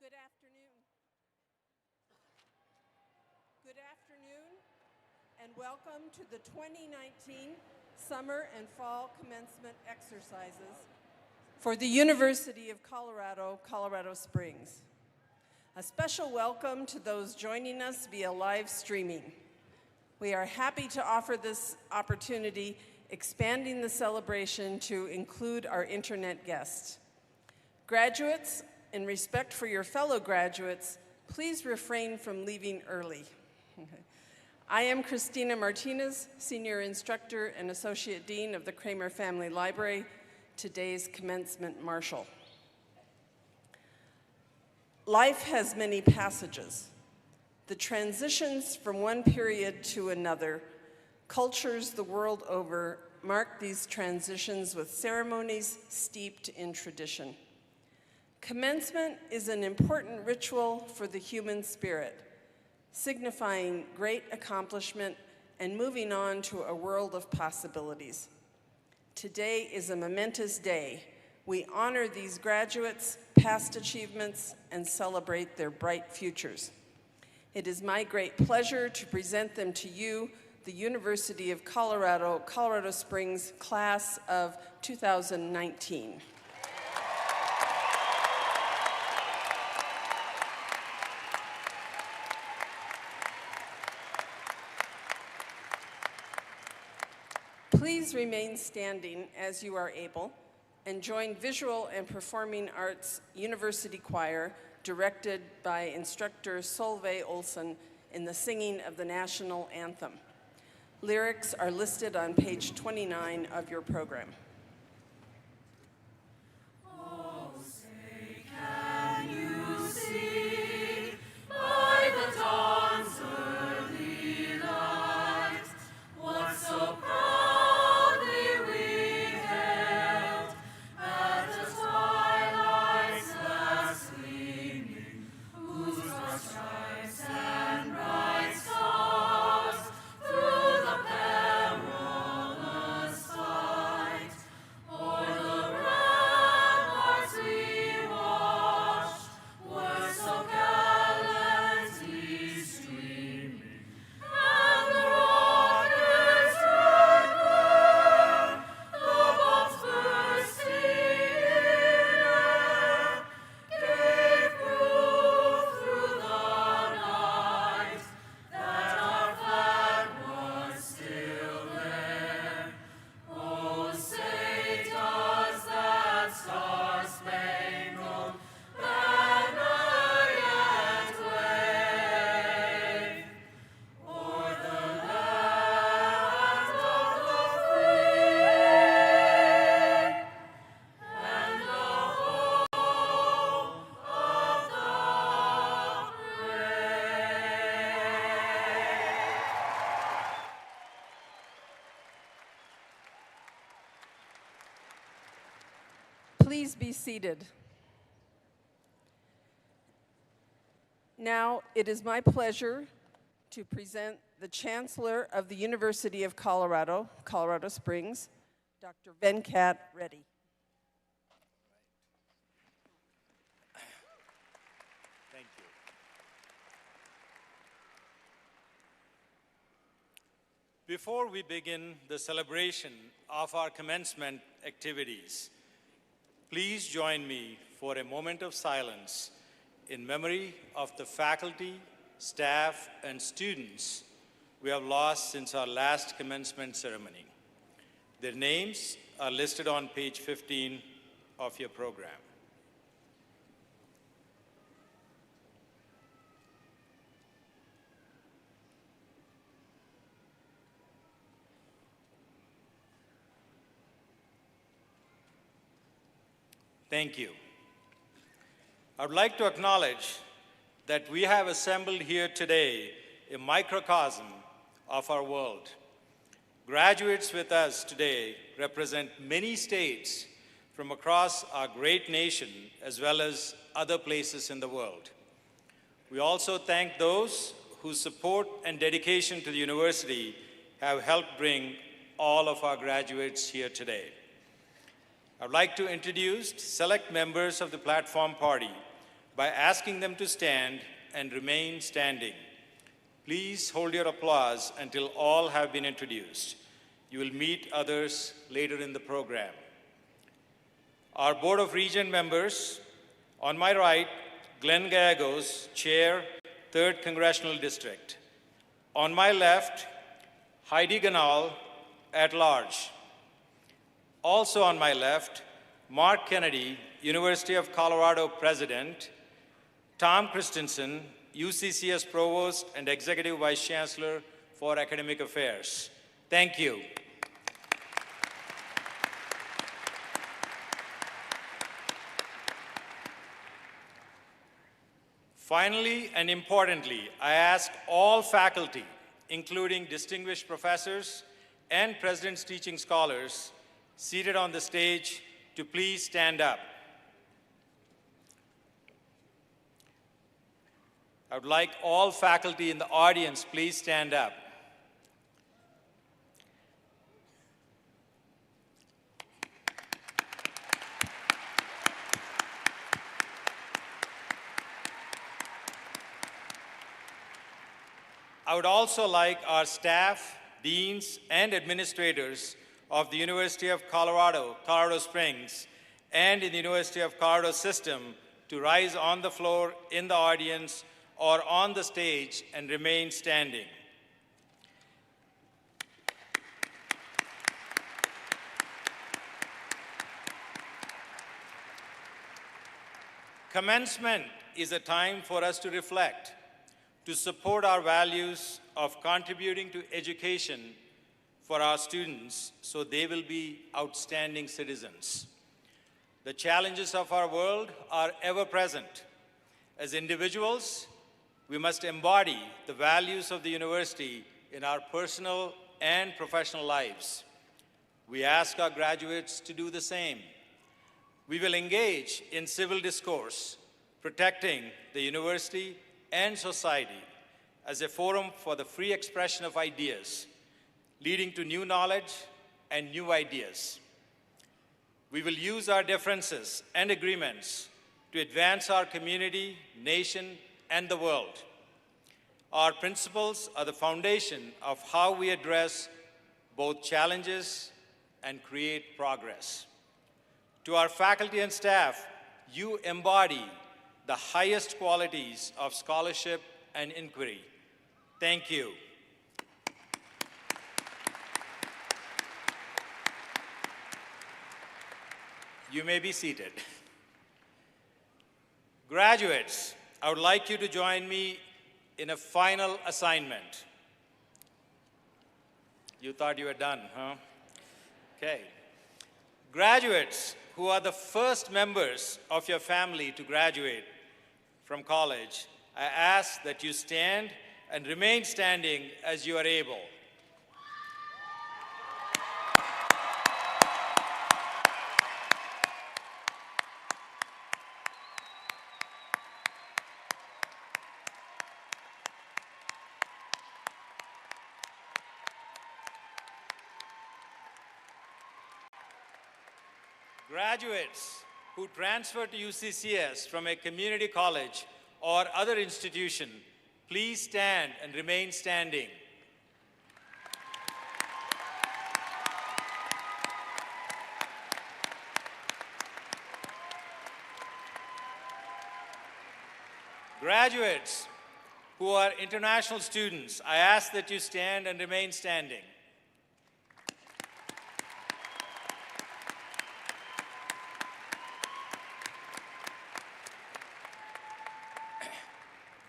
Good afternoon. Good afternoon, and welcome to the 2019 Summer and Fall Commencement Exercises for the University of Colorado, Colorado Springs. A special welcome to those joining us via live streaming. We are happy to offer this opportunity, expanding the celebration to include our internet guests. Graduates, in respect for your fellow graduates, please refrain from leaving early. I am Christina Martinez, Senior Instructor and Associate Dean of the Kramer Family Library, today's commencement marshal. Life has many passages. The transitions from one period to another, cultures the world over mark these transitions with ceremonies steeped in tradition. Commencement is an important ritual for the human spirit, signifying great accomplishment and moving on to a world of possibilities. Today is a momentous day. We honor these graduates, past achievements, and celebrate their bright futures. It is my great pleasure to present them to you, the University of Colorado, Colorado Springs class of 2019. Please remain standing as you are able and join Visual and Performing Arts University Choir, directed by instructor Solveig Olsen, in the singing of the national anthem. Lyrics are listed on page 29 of your program. Oh, say, can you see by the dawn's early light what so proudly we hailed at the twilight's last gleaming, whose broad stripes and bright stars through the perilous fight o'er the ramparts we watched were so gallantly streaming, and the rockets red glare, the bombs bursting in air, gave proof through the night that our flag was still there. Oh, say does that star-spangled banner yet wave o'er the land of the free and the home of the brave? Please be seated. Now, it is my pleasure to present the Chancellor of the University of Colorado, Colorado Springs, Dr. Venkat Reddy. Thank you. Before we begin the celebration of our commencement activities, please join me for a moment of silence in memory of the faculty, staff, and students we have lost since our last commencement ceremony. Their names are listed on page 15 of your program. Thank you. I would like to acknowledge that we have assembled here today a microcosm of our world. Graduates with us today represent many states from across our great nation as well as other places in the world. We also thank those whose support and dedication to the university have helped bring all of our graduates here today. I'd like to introduce select members of the platform party by asking them to stand and remain standing. Please hold your applause until all have been introduced. You will meet others later in the program. Our Board of Regent members, on my right, Glenn Gallegos, Chair, 3rd Congressional District. On my left, Heidi Ganal, at large. Also on my left, Mark Kennedy, University of Colorado President, Tom Christensen, UCCS Provost and Executive Vice Chancellor for Academic Affairs. Thank you. Finally and importantly, I ask all faculty, including distinguished professors and President's Teaching Scholars seated on the stage, to please stand up. I would like all faculty in the audience, please stand up. I would also like our staff, deans, and administrators of the University of Colorado, Colorado Springs, and in the University of Colorado system to rise on the floor in the audience or on the stage and remain standing. Commencement is a time for us to reflect, to support our values of contributing to education for our students so they will be outstanding citizens. The challenges of our world are ever present. As individuals, we must embody the values of the university in our personal and professional lives. We ask our graduates to do the same. We will engage in civil discourse, protecting the university and society as a forum for the free expression of ideas, leading to new knowledge and new ideas. We will use our differences and agreements to advance our community, nation, and the world. Our principles are the foundation of how we address both challenges and create progress. To our faculty and staff, you embody the highest qualities of scholarship and inquiry. Thank you. You may be seated. Graduates, I would like you to join me in a final assignment. You thought you were done, huh? Okay. Graduates who are the first members of your family to graduate from college, I ask that you stand and remain standing as you are able. Graduates who transfer to UCCS from a community college or other institution, please stand and remain standing. Graduates who are international students, I ask that you stand and remain standing.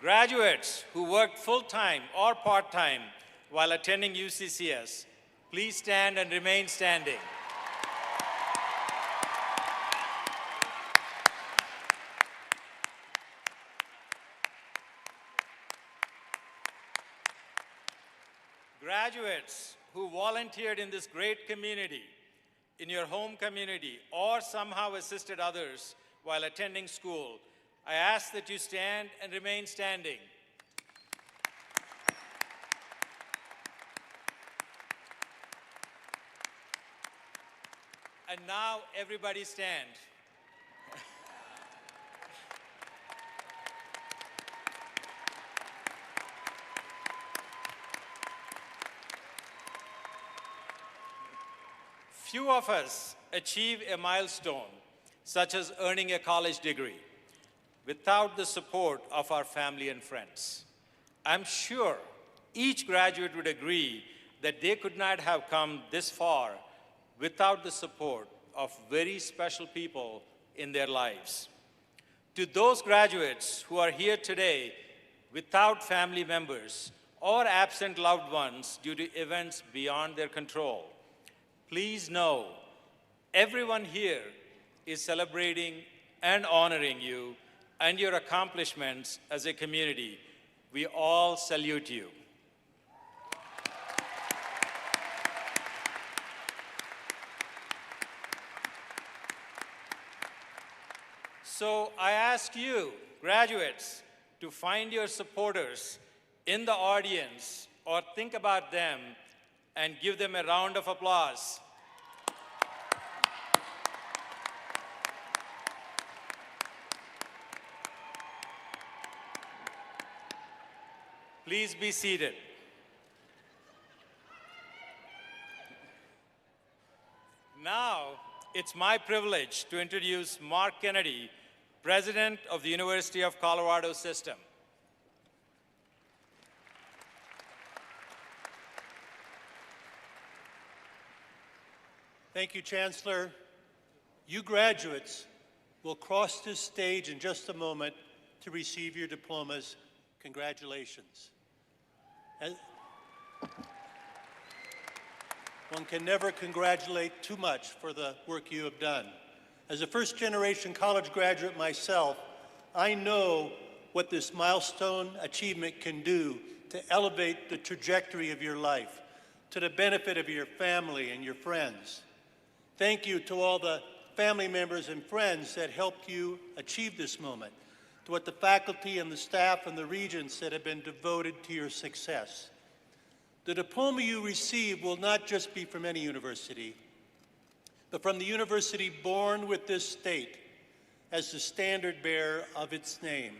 Graduates who work full-time or part-time while attending UCCS, please stand and remain standing. Graduates who volunteered in this great community, in your home community, or somehow assisted others while attending school, I ask that you stand and remain standing. And now everybody stand. Few of us achieve a milestone, such as earning a college degree, without the support of our family and friends. I'm sure each graduate would agree that they could not have come this far without the support of very special people in their lives. To those graduates who are here today without family members or absent loved ones due to events beyond their control, please know everyone here is celebrating and honoring you and your accomplishments as a community. We all salute you. So I ask you, graduates, to find your supporters in the audience or think about them and give them a round of applause. Please be seated. Now, it's my privilege to introduce Mark Kennedy, President of the University of Colorado System. Thank you, Chancellor. You graduates will cross this stage in just a moment to receive your diplomas. Congratulations. One can never congratulate too much for the work you have done. As a first-generation college graduate myself, I know what this milestone achievement can do to elevate the trajectory of your life, to the benefit of your family and your friends. Thank you to all the family members and friends that helped you achieve this moment, to what the faculty and the staff and the regents that have been devoted to your success. The diploma you receive will not just be from any university, but from the university born with this state as the standard bearer of its name,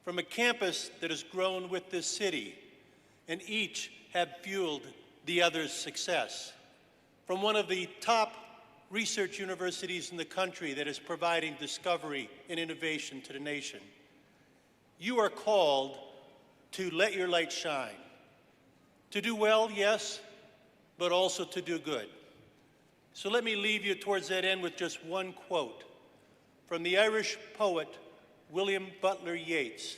from a campus that has grown with this city, and each have fueled the other's success, from one of the top research universities in the country that is providing discovery and innovation to the nation. You are called to let your light shine, to do well, yes, but also to do good. So let me leave you towards that end with just one quote from the Irish poet William Butler Yeats,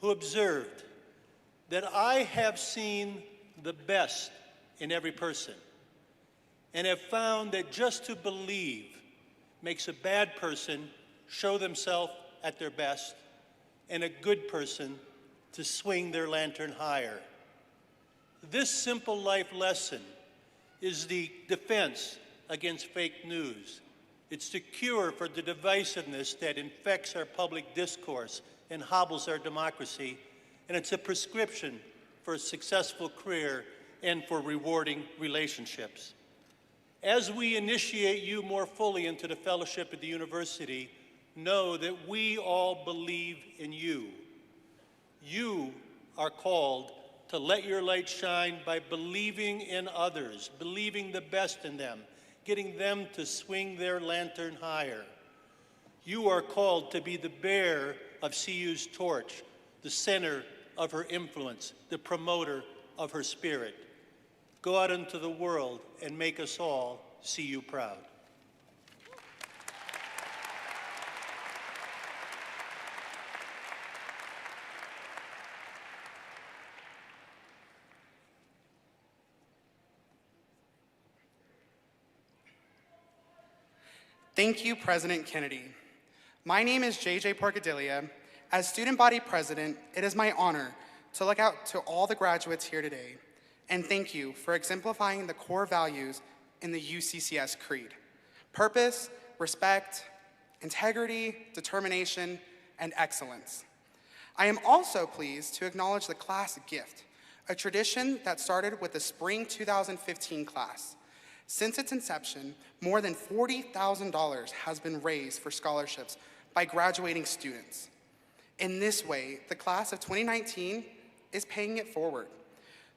who observed that I have seen the best in every person and have found that just to believe makes a bad person show themselves at their best and a good person to swing their lantern higher. This simple life lesson is the defense against fake news. It's the cure for the divisiveness that infects our public discourse and hobbles our democracy, and it's a prescription for a successful career and for rewarding relationships. As we initiate you more fully into the fellowship at the university, know that we all believe in you. You are called to let your light shine by believing in others, believing the best in them, getting them to swing their lantern higher. You are called to be the bearer of CU's torch, the center of her influence, the promoter of her spirit. Go out into the world and make us all CU proud. Thank you, President Kennedy. My name is JJ Porcadillia. As student body president, it is my honor to look out to all the graduates here today and thank you for exemplifying the core values in the UCCS Creed: purpose, respect, integrity, determination, and excellence. I am also pleased to acknowledge the class gift, a tradition that started with the spring 2015 class. Since its inception, more than $40,000 has been raised for scholarships by graduating students. In this way, the class of 2019 is paying it forward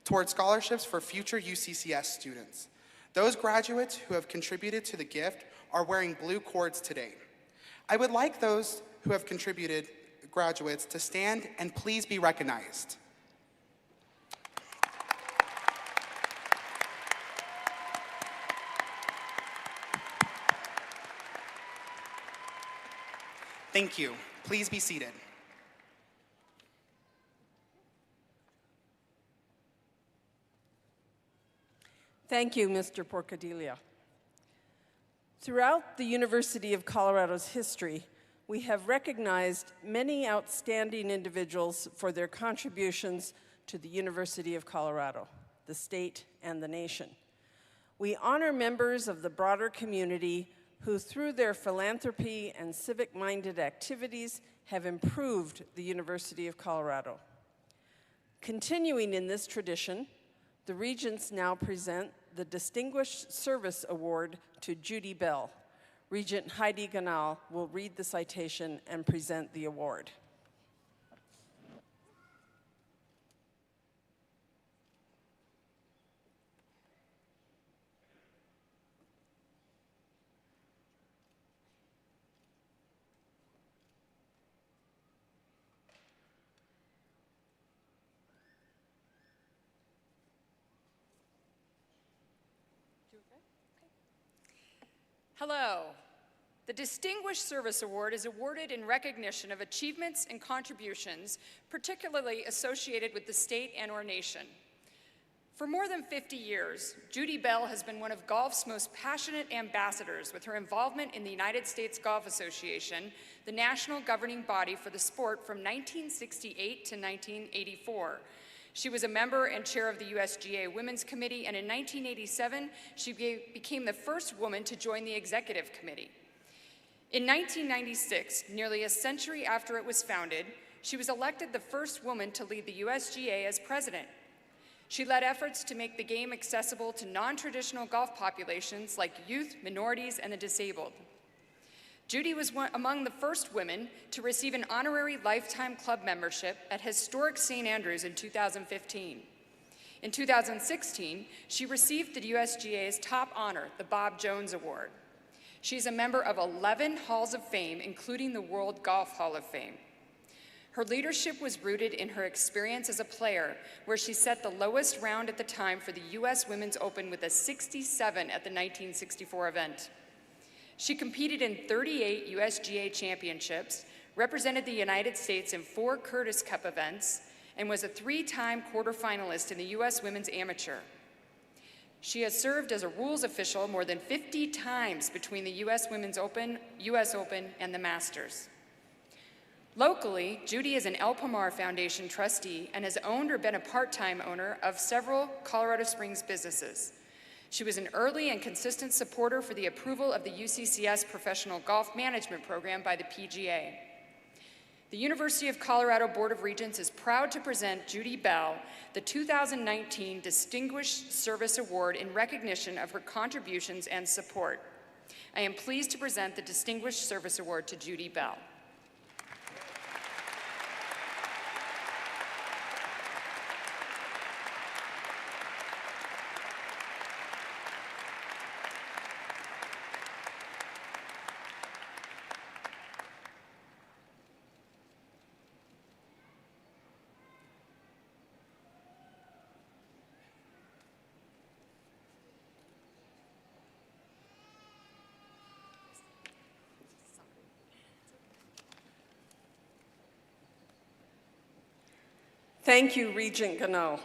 toward scholarships for future UCCS students. Those graduates who have contributed to the gift are wearing blue cords today. I would like those who have contributed, graduates, to stand and please be recognized. Thank you. Please be seated. Thank you, Mr. Porcadilla. Throughout the University of Colorado's history, we have recognized many outstanding individuals for their contributions to the University of Colorado, the state, and the nation. We honor members of the broader community who, through their philanthropy and civic-minded activities, have improved the University of Colorado. Continuing in this tradition, the Regents now present the Distinguished Service Award to Judy Bell. Regent Heidi Ganal will read the citation and present the award. Hello. The Distinguished Service Award is awarded in recognition of achievements and contributions, particularly associated with the state and/or nation. For more than 50 years, Judy Bell has been one of golf's most passionate ambassadors with her involvement in the United States Golf Association, the national governing body for the sport from 1968 to 1984. She was a member and chair of the USGA Women's Committee, and in 1987, she became the first woman to join the executive committee. In 1996, nearly a century after it was founded, she was elected the first woman to lead the USGA as president. She led efforts to make the game accessible to non-traditional golf populations like youth, minorities, and the disabled. Judy was among the first women to receive an honorary lifetime club membership at historic St. Andrews in 2015. In 2016, she received the USGA's top honor, the Bob Jones Award. She's a member of 11 Halls of Fame, including the World Golf Hall of Fame. Her leadership was rooted in her experience as a player, where she set the lowest round at the time for the U.S. Women's Open with a 67 at the 1964 event. She competed in 38 USGA championships, represented the United States in 4 Curtis Cup events, and was a 3-time quarterfinalist in the U.S. Women's Amateur. She has served as a rules official more than 50 times between the U.S. Women's Open, U.S. Open, and the Masters. Locally, Judy is an El Pomar Foundation trustee and has owned or been a part-time owner of several Colorado Springs businesses. She was an early and consistent supporter for the approval of the UCCS Professional Golf Management Program by the PGA. The University of Colorado Board of Regents is proud to present Judy Bell the 2019 Distinguished Service Award in recognition of her contributions and support. I am pleased to present the Distinguished Service Award to Judy Bell. Thank you, Regent Ganal.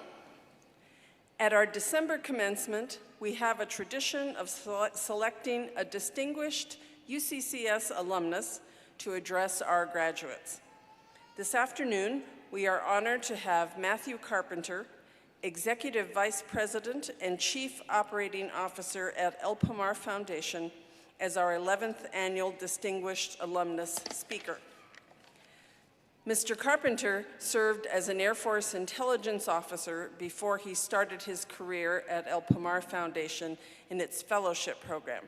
At our December commencement, we have a tradition of selecting a distinguished UCCS alumnus to address our graduates. This afternoon, we are honored to have Matthew Carpenter, Executive Vice President and Chief Operating Officer at El Pomar Foundation, as our 11th annual Distinguished Alumnus Speaker. Mr. Carpenter served as an Air Force intelligence officer before he started his career at El Pomar Foundation in its fellowship program.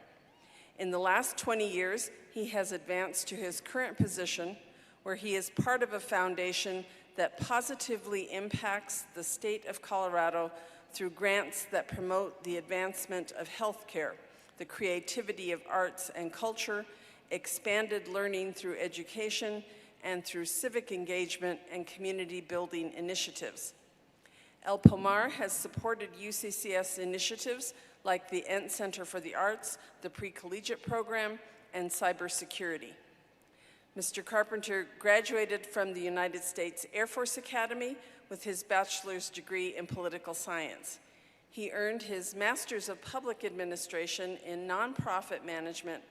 In the last 20 years, he has advanced to his current position, where he is part of a foundation that positively impacts the state of Colorado through grants that promote the advancement of healthcare, the creativity of arts and culture, expanded learning through education, and through civic engagement and community building initiatives. El Pomar has supported UCCS initiatives like the Ent Center for the Arts, the Pre-Collegiate Program, and cybersecurity. Mr. Carpenter graduated from the United States Air Force Academy with his bachelor's degree in political science. He earned his Master's of Public Administration in Nonprofit Management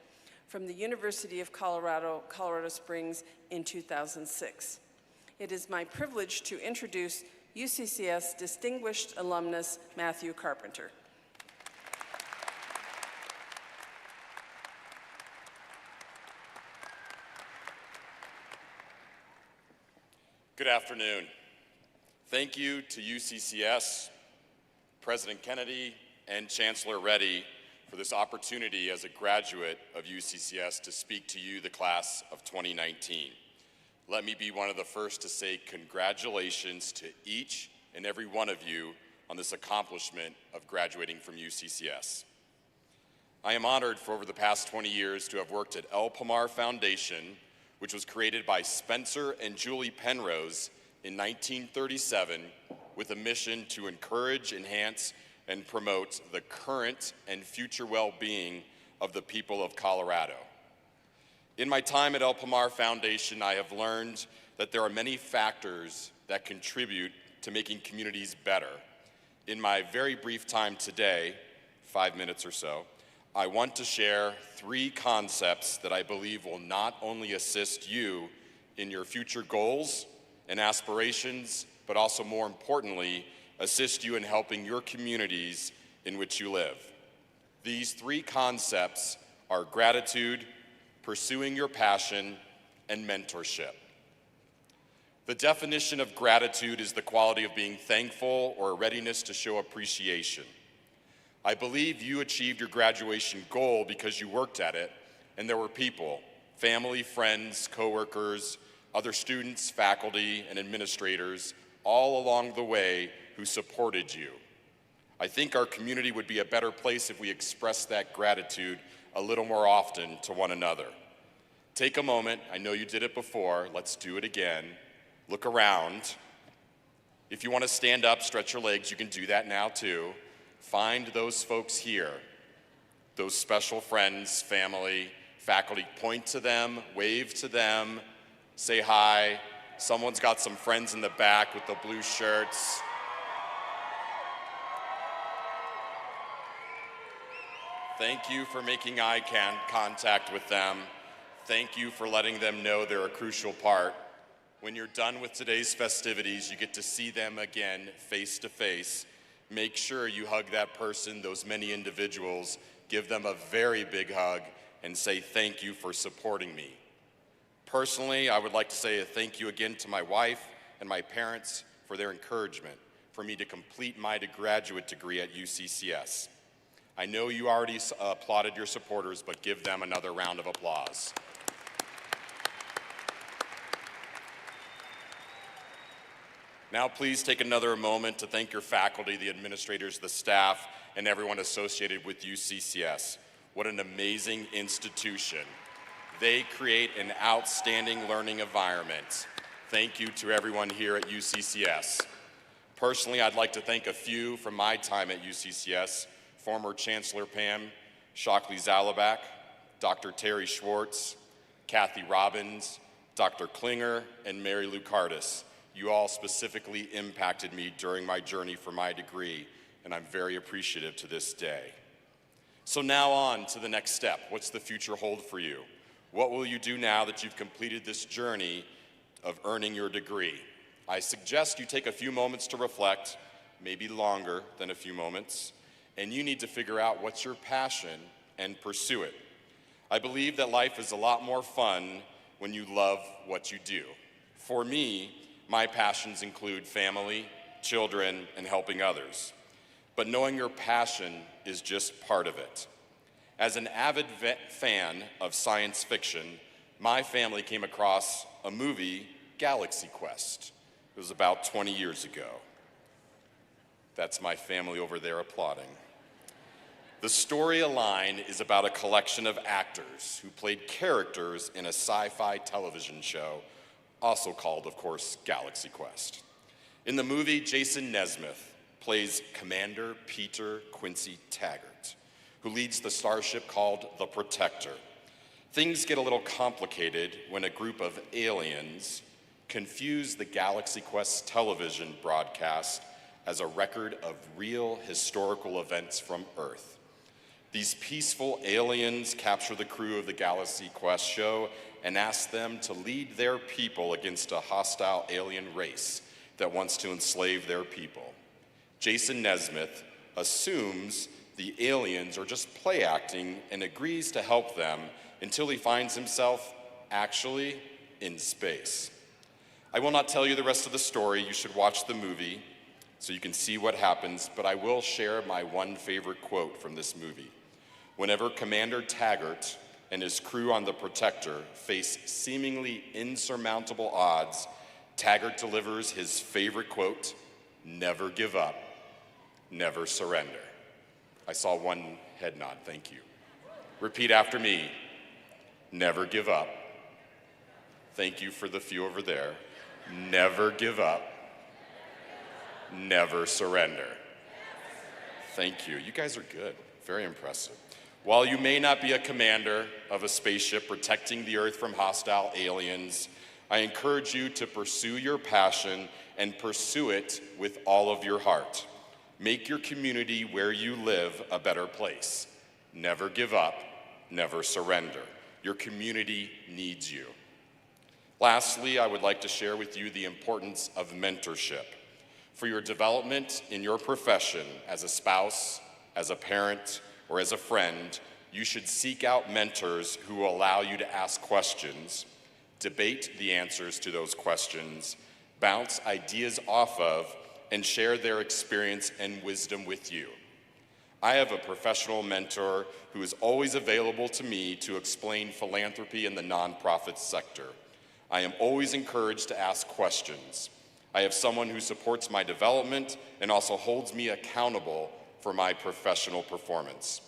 from the University of Colorado, Colorado Springs in 2006. It is my privilege to introduce UCCS Distinguished Alumnus Matthew Carpenter. Good afternoon. Thank you to UCCS, President Kennedy, and Chancellor Reddy for this opportunity as a graduate of UCCS to speak to you, the class of 2019. Let me be one of the first to say congratulations to each and every one of you on this accomplishment of graduating from UCCS. I am honored for over the past 20 years to have worked at El Pomar Foundation, which was created by Spencer and Julie Penrose in 1937 with a mission to encourage, enhance, and promote the current and future well-being of the people of Colorado. In my time at El Pomar Foundation, I have learned that there are many factors that contribute to making communities better. In my very brief time today, 5 minutes or so, I want to share 3 concepts that I believe will not only assist you in your future goals and aspirations, but also more importantly, assist you in helping your communities in which you live. These 3 concepts are gratitude, pursuing your passion, and mentorship. The definition of gratitude is the quality of being thankful or a readiness to show appreciation. I believe you achieved your graduation goal because you worked at it, and there were people, family, friends, coworkers, other students, faculty, and administrators all along the way who supported you. I think our community would be a better place if we expressed that gratitude a little more often to one another. Take a moment, I know you did it before, let's do it again. Look around. If you want to stand up, stretch your legs, you can do that now too. Find those folks here, those special friends, family, faculty. Point to them, wave to them, say hi. Someone's got some friends in the back with the blue shirts. Thank you for making eye contact with them. Thank you for letting them know they're a crucial part. When you're done with today's festivities, you get to see them again face to face. Make sure you hug that person, those many individuals, give them a very big hug, and say thank you for supporting me. Personally, I would like to say a thank you again to my wife and my parents for their encouragement for me to complete my graduate degree at UCCS. I know you already applauded your supporters, but give them another round of applause. Now please take another moment to thank your faculty, the administrators, the staff, and everyone associated with UCCS. What an amazing institution. They create an outstanding learning environment. Thank you to everyone here at UCCS. Personally, I'd like to thank a few from my time at UCCS, former Chancellor Pam Shockley Zalabak, Dr. Terry Schwartz, Kathy Robbins, Dr. Klinger, and Mary Lou Cardis. You all specifically impacted me during my journey for my degree, and I'm very appreciative to this day. So now on to the next step. What's the future hold for you? What will you do now that you've completed this journey of earning your degree? I suggest you take a few moments to reflect, maybe longer than a few moments, and you need to figure out what's your passion and pursue it. I believe that life is a lot more fun when you love what you do. For me, my passions include family, children, and helping others. But knowing your passion is just part of it. As an avid fan of science fiction, my family came across a movie, Galaxy Quest. It was about 20 years ago. That's my family over there applauding. The story Align is about a collection of actors who played characters in a sci-fi television show, also called, of course, Galaxy Quest. In the movie, Jason Nesmith plays Commander Peter Quincy Taggart, who leads the starship called the Protector. Things get a little complicated when a group of aliens confuse the Galaxy Quest television broadcast as a record of real historical events from Earth. These peaceful aliens capture the crew of the Galaxy Quest show and ask them to lead their people against a hostile alien race that wants to enslave their people. Jason Nesmith assumes the aliens are just play acting and agrees to help them until he finds himself actually in space. I will not tell you the rest of the story. You should watch the movie so you can see what happens, but I will share my one favorite quote from this movie. Whenever Commander Taggart and his crew on the Protector face seemingly insurmountable odds, Taggart delivers his favorite quote, "Never give up, never surrender." I saw one head nod, thank you. Repeat after me, never give up. Thank you for the few over there. Never give up, never surrender. Thank you, you guys are good, very impressive. While you may not be a commander of a spaceship protecting the Earth from hostile aliens, I encourage you to pursue your passion and pursue it with all of your heart. Make your community where you live a better place. Never give up, never surrender. Your community needs you. Lastly, I would like to share with you the importance of mentorship. For your development in your profession as a spouse, as a parent, or as a friend, you should seek out mentors who will allow you to ask questions, debate the answers to those questions, bounce ideas off of, and share their experience and wisdom with you. I have a professional mentor who is always available to me to explain philanthropy in the nonprofit sector. I am always encouraged to ask questions. I have someone who supports my development and also holds me accountable for my professional performance.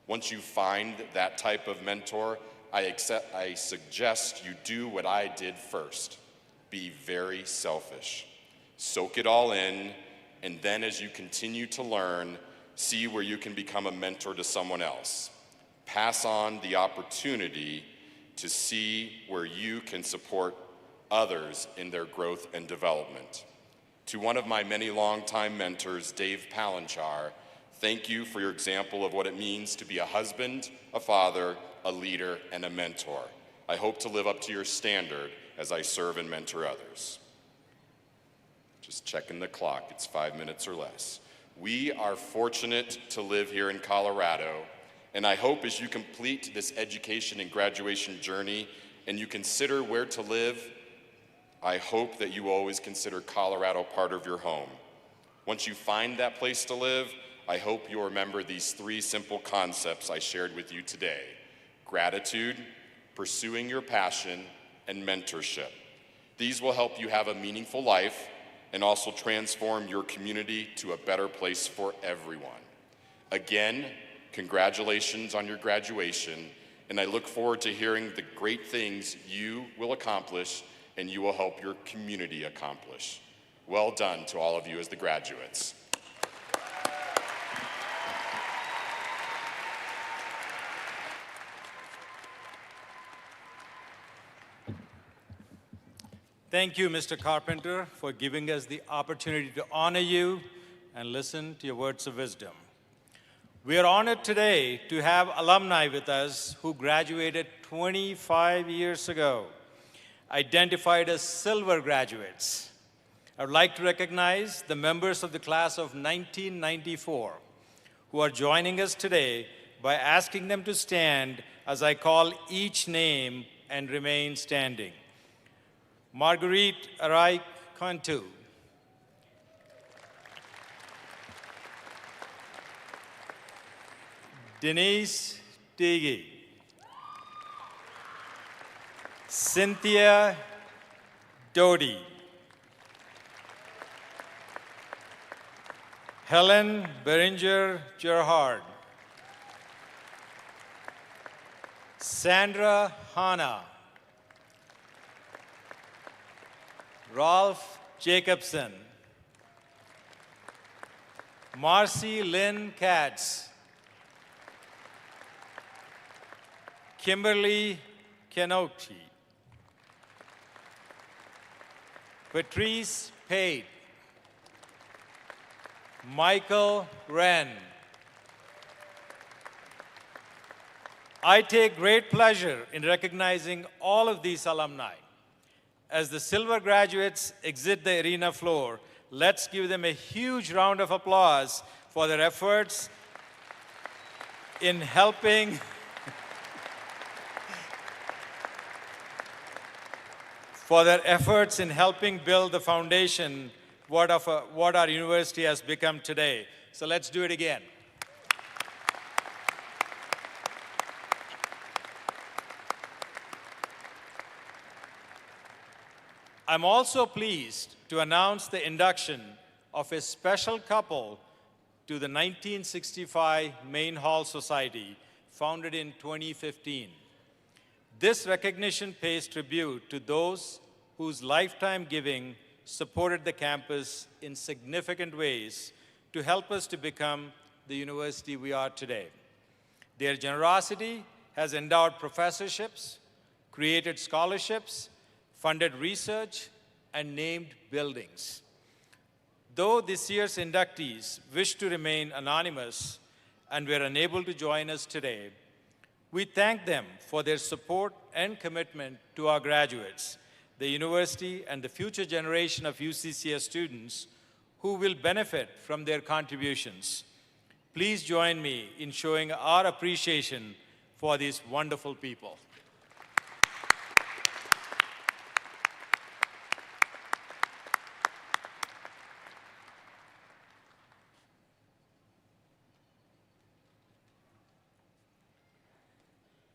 Once you find that type of mentor, I suggest you do what I did first. Be very selfish. Soak it all in, and then as you continue to learn, see where you can become a mentor to someone else. Pass on the opportunity to see where you can support others in their growth and development. To one of my many longtime mentors, Dave Palanchar, thank you for your example of what it means to be a husband, a father, a leader, and a mentor. I hope to live up to your standard as I serve and mentor others. Just checking the clock, it's 5 minutes or less. We are fortunate to live here in Colorado, and I hope as you complete this education and graduation journey and you consider where to live, I hope that you always consider Colorado part of your home. Once you find that place to live, I hope you'll remember these 3 simple concepts I shared with you today: gratitude, pursuing your passion, and mentorship. These will help you have a meaningful life and also transform your community to a better place for everyone. Again, congratulations on your graduation, and I look forward to hearing the great things you will accomplish and you will help your community accomplish. Well done to all of you as the graduates. Thank you, Mr. Carpenter, for giving us the opportunity to honor you and listen to your words of wisdom. We are honored today to have alumni with us who graduated 25 years ago, identified as silver graduates. I would like to recognize the members of the class of 1994 who are joining us today by asking them to stand as I call each name and remain standing. Marguerite Arai Cantu. Denise Tiggy. Cynthia Doty. Helen Beringer Gerhard, Sandra Hanna, Rolf Jacobson, Marcy Lynn Katz, Kimberly Kenoti, Patrice Pate, Michael Wren. I take great pleasure in recognizing all of these alumni. As the silver graduates exit the arena floor, let's give them a huge round of applause for their efforts in helping build the foundation what our university has become today. So let's do it again. I'm also pleased to announce the induction of a special couple to the 1965 Main Hall Society, founded in 2015. This recognition pays tribute to those whose lifetime giving supported the campus in significant ways to help us to become the university we are today. Their generosity has endowed professorships, created scholarships, funded research, and named buildings. Though this year's inductees wish to remain anonymous and were unable to join us today, we thank them for their support and commitment to our graduates, the university, and the future generation of UCCS students who will benefit from their contributions. Please join me in showing our appreciation for these wonderful people.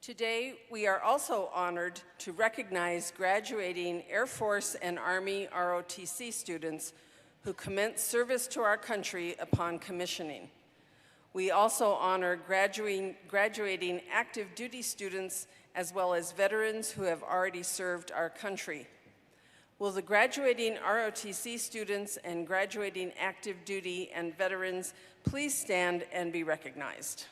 Today, we are also honored to recognize graduating Air Force and Army ROTC students who commence service to our country upon commissioning. We also honor graduating active duty students as well as veterans who have already served our country. Will the graduating ROTC students and graduating active duty and veterans please stand and be recognized?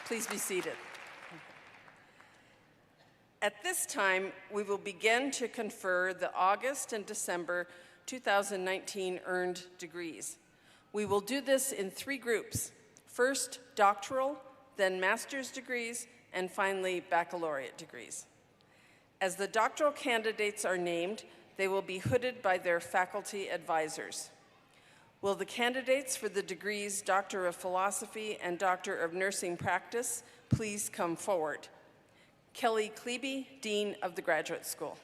Please be seated. At this time, we will begin to confer the August and December 2019 earned degrees. We will do this in 3 groups. First, doctoral, then master's degrees, and finally, baccalaureate degrees. As the doctoral candidates are named, they will be hooded by their faculty advisors. Will the candidates for the degrees Doctor of Philosophy and Doctor of Nursing Practice please come forward? Kelly Klebe, Dean of the Graduate School.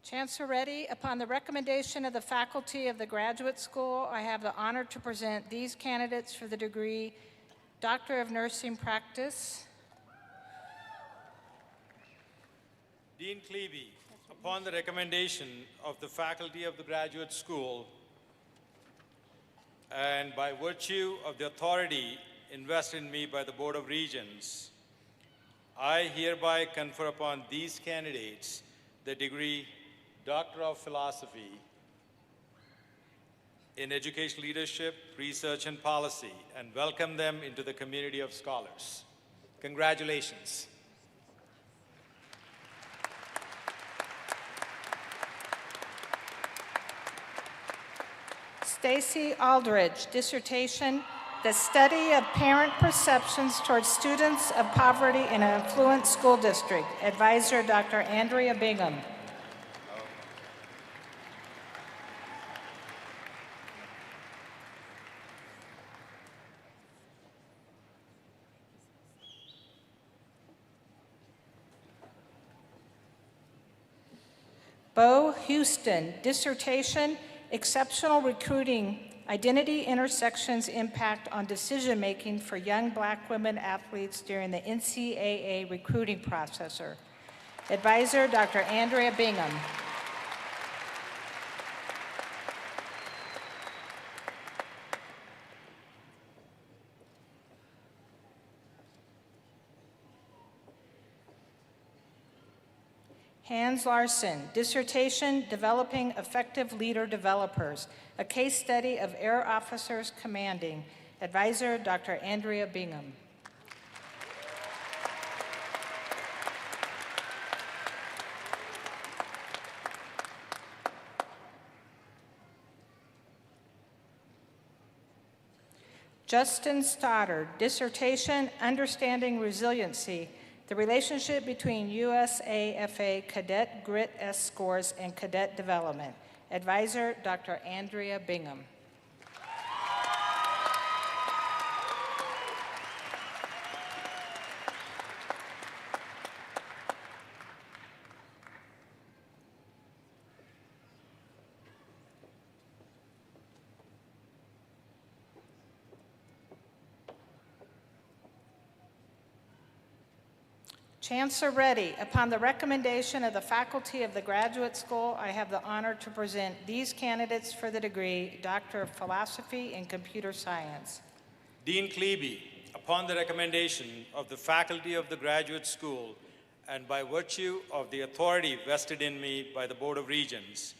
Chancellor Reddy, upon the recommendation of the faculty of the Graduate School, I have the honor to present these candidates for the degree Doctor of Nursing Practice. Dean Klebe, upon the recommendation of the faculty of the Graduate School and by virtue of the authority invested in me by the Board of Regents, I hereby confer upon these candidates the degree Doctor of Philosophy in Educational Leadership, Research, and Policy, and welcome them into the community of scholars. Congratulations. Stacy Aldridge, dissertation, The Study of Parent Perceptions Towards Students of Poverty in an Affluent School District. Advisor, Dr. Andrea Bingham. Bo Houston, dissertation, Exceptional Recruiting, Identity Intersections Impact on Decision-Making for Young Black Women Athletes During the NCAA Recruiting Processor. Advisor, Dr. Andrea Bingham. Hans Larson, dissertation, Developing Effective Leader Developers, a case study of air officers commanding. Advisor, Dr. Andrea Bingham. Justin Stoddard, dissertation, Understanding Resiliency, the relationship between USAFA Cadet Grit S scores and cadet development. Advisor, Dr. Andrea Bingham. Chancellor Reddy, upon the recommendation of the faculty of the Graduate School, I have the honor to present these candidates for the degree Doctor of Philosophy in Computer Science. Dean Klebe, upon the recommendation of the faculty of the Graduate School and by virtue of the authority vested in me by the Board of Regents,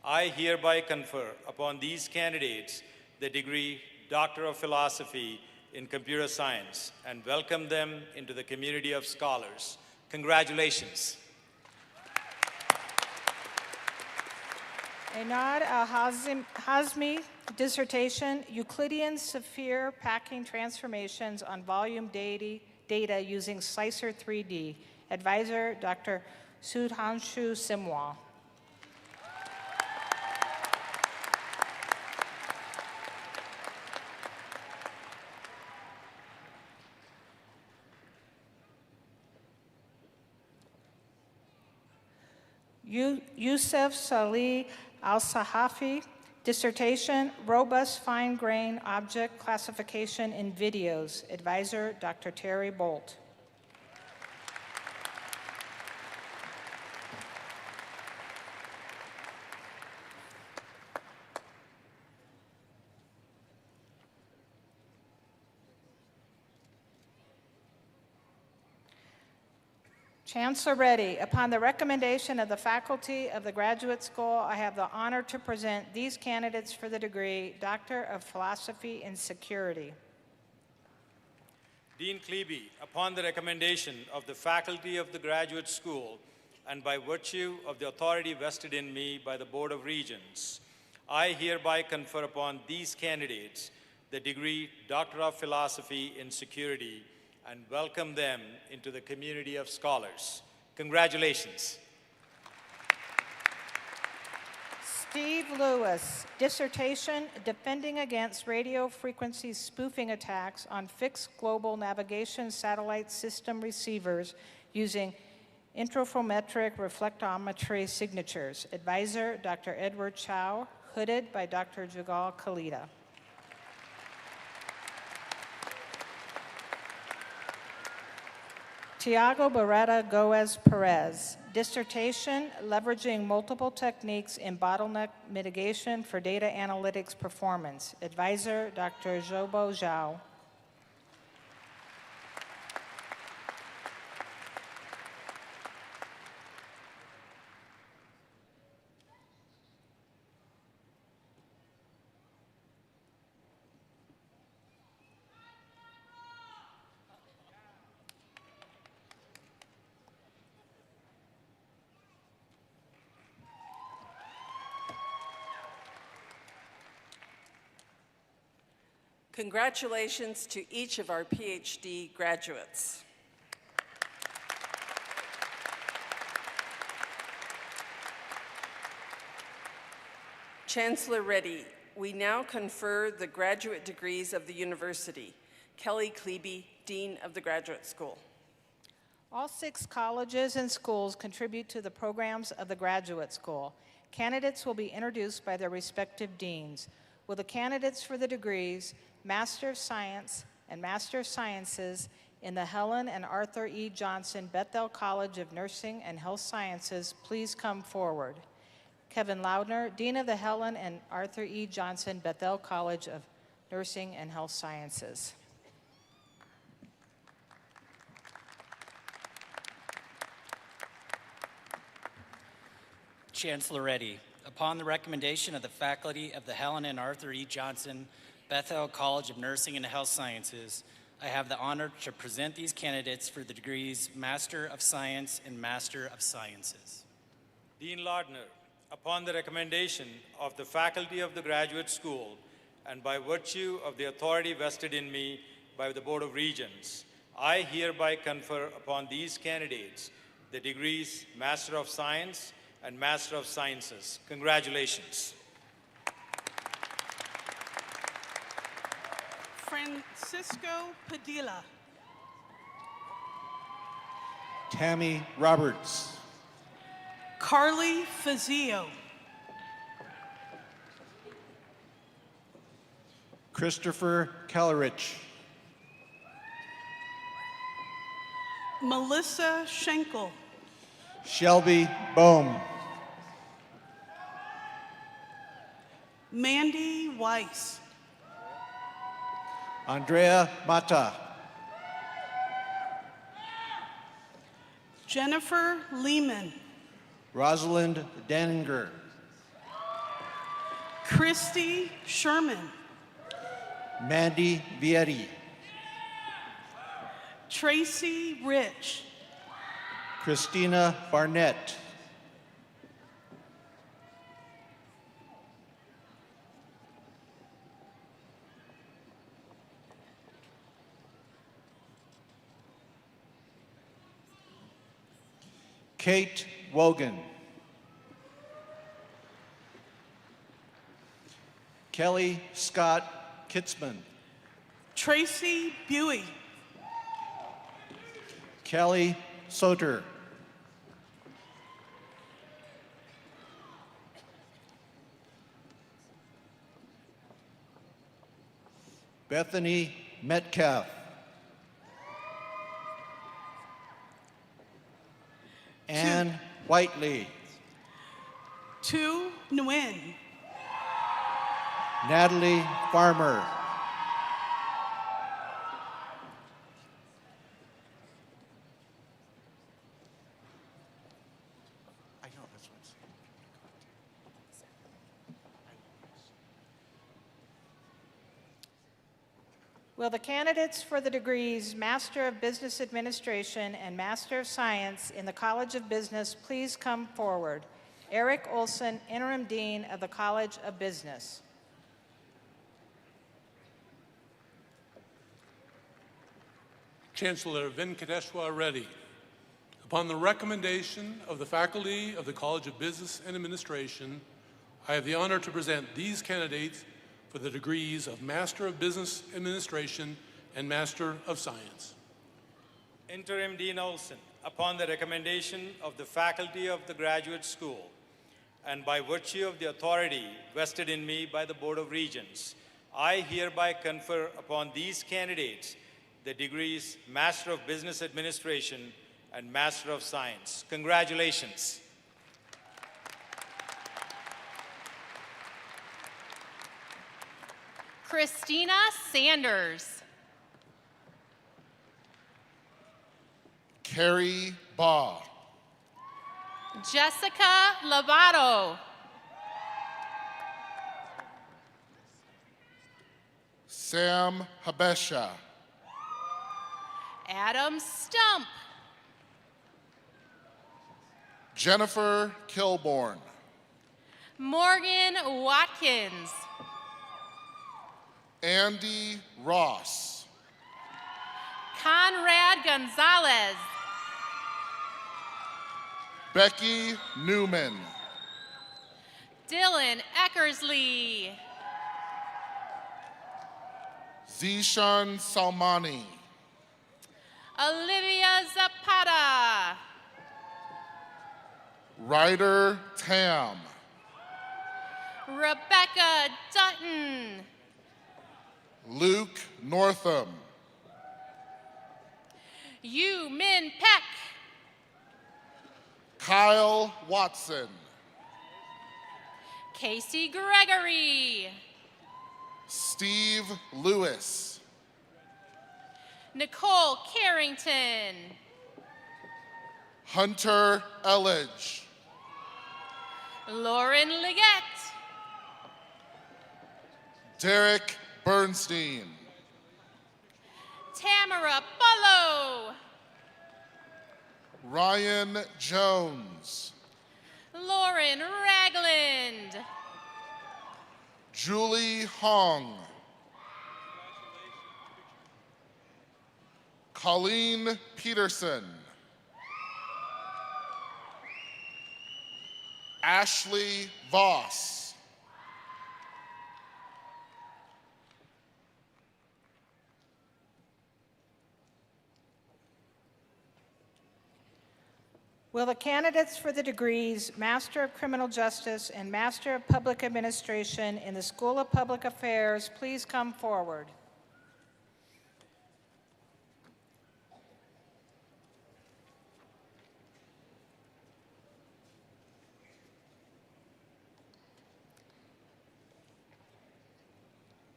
I hereby confer upon these candidates the degree Doctor of Philosophy in Computer Science and welcome them into the community of scholars. Congratulations. Einad Al-Hazmi, dissertation, Euclidean sphere packing transformations on volume data using Slicer 3D. Advisor, Dr. Sudhanshu Simwal. Youssef Salih Al-Sahafi, dissertation, Robust Fine-Grained Object Classification in Videos. Advisor, Dr. Terry Bolt. Chancellor Reddy, upon the recommendation of the faculty of the Graduate School, I have the honor to present these candidates for the degree Doctor of Philosophy in Security. Dean Klebe, upon the recommendation of the faculty of the Graduate School and by virtue of the authority vested in me by the Board of Regents, I hereby confer upon these candidates the degree Doctor of Philosophy in Security and welcome them into the community of scholars. Congratulations. Steve Lewis, dissertation, Defending Against Radio Frequency Spoofing Attacks on Fixed Global Navigation Satellite System Receivers using Interferometric Reflectometry Signatures. Advisor, Dr. Edward Chow, hooded by Dr. Jugal Khalida. Tiago Barreta Goes Perez, dissertation, Leveraging Multiple Techniques in Bottleneck Mitigation for Data Analytics Performance. Advisor, Dr. Zhobo Zhao. Congratulations to each of our PhD graduates. Chancellor Reddy, we now confer the graduate degrees of the university. Kelly Klebe, Dean of the Graduate School. All 6 colleges and schools contribute to the programs of the graduate school. Candidates will be introduced by their respective deans. Will the candidates for the degrees Master of Science and Master of Sciences in the Helen and Arthur E. Johnson Bethel College of Nursing and Health Sciences please come forward? Kevin Loudner, Dean of the Helen and Arthur E. Johnson Bethel College of Nursing and Health Sciences. Chancellor Reddy, upon the recommendation of the faculty of the Helen and Arthur E. Johnson Bethel College of Nursing and Health Sciences, I have the honor to present these candidates for the degrees Master of Science and Master of Sciences. Dean Lardner, upon the recommendation of the faculty of the graduate school and by virtue of the authority vested in me by the Board of Regents, I hereby confer upon these candidates the degrees Master of Science and Master of Sciences. Congratulations. Francisco Padilla. Tammy Roberts. Carly Fazio. Christopher Kellerich. Melissa Schenkel. Shelby Bohm. Mandy Weiss. Andrea Mata. Jennifer Lehman. Rosalind Daninger. Christy Sherman. Mandy Vietti. Tracy Rich. Christina Barnett. Kate Wogan. Kelly Scott Kitzman. Tracy Buey. Kelly Soter. Bethany Metcalf. Ann Whiteley. Tu Nguyen. Natalie Farmer. Will the candidates for the degrees Master of Business Administration and Master of Science in the College of Business please come forward? Eric Olson, Interim Dean of the College of Business. Chancellor Venkateshwar Reddy, upon the recommendation of the faculty of the College of Business and Administration, I have the honor to present these candidates for the degrees of Master of Business Administration and Master of Science. Interim Dean Olson, upon the recommendation of the faculty of the graduate school and by virtue of the authority vested in me by the Board of Regents, I hereby confer upon these candidates the degrees Master of Business Administration and Master of Science. Congratulations. Christina Sanders. Carrie Baugh. Jessica Lobato. Sam Habesha. Adam Stump. Jennifer Kilborn. Morgan Watkins. Andy Ross. Conrad Gonzalez. Becky Newman. Dylan Eckersley. Zishan Salmani. Olivia Zapata. Ryder Tam. Rebecca Dutton. Luke Northam. Yu Min Peck. Kyle Watson. Casey Gregory. Steve Lewis. Nicole Carrington. Hunter Elledge. Lauren Leggett. Derek Bernstein. Tamara Bullow. Ryan Jones. Lauren Ragland. Julie Hong. Colleen Peterson. Ashley Voss. Will the candidates for the degrees Master of Criminal Justice and Master of Public Administration in the School of Public Affairs please come forward?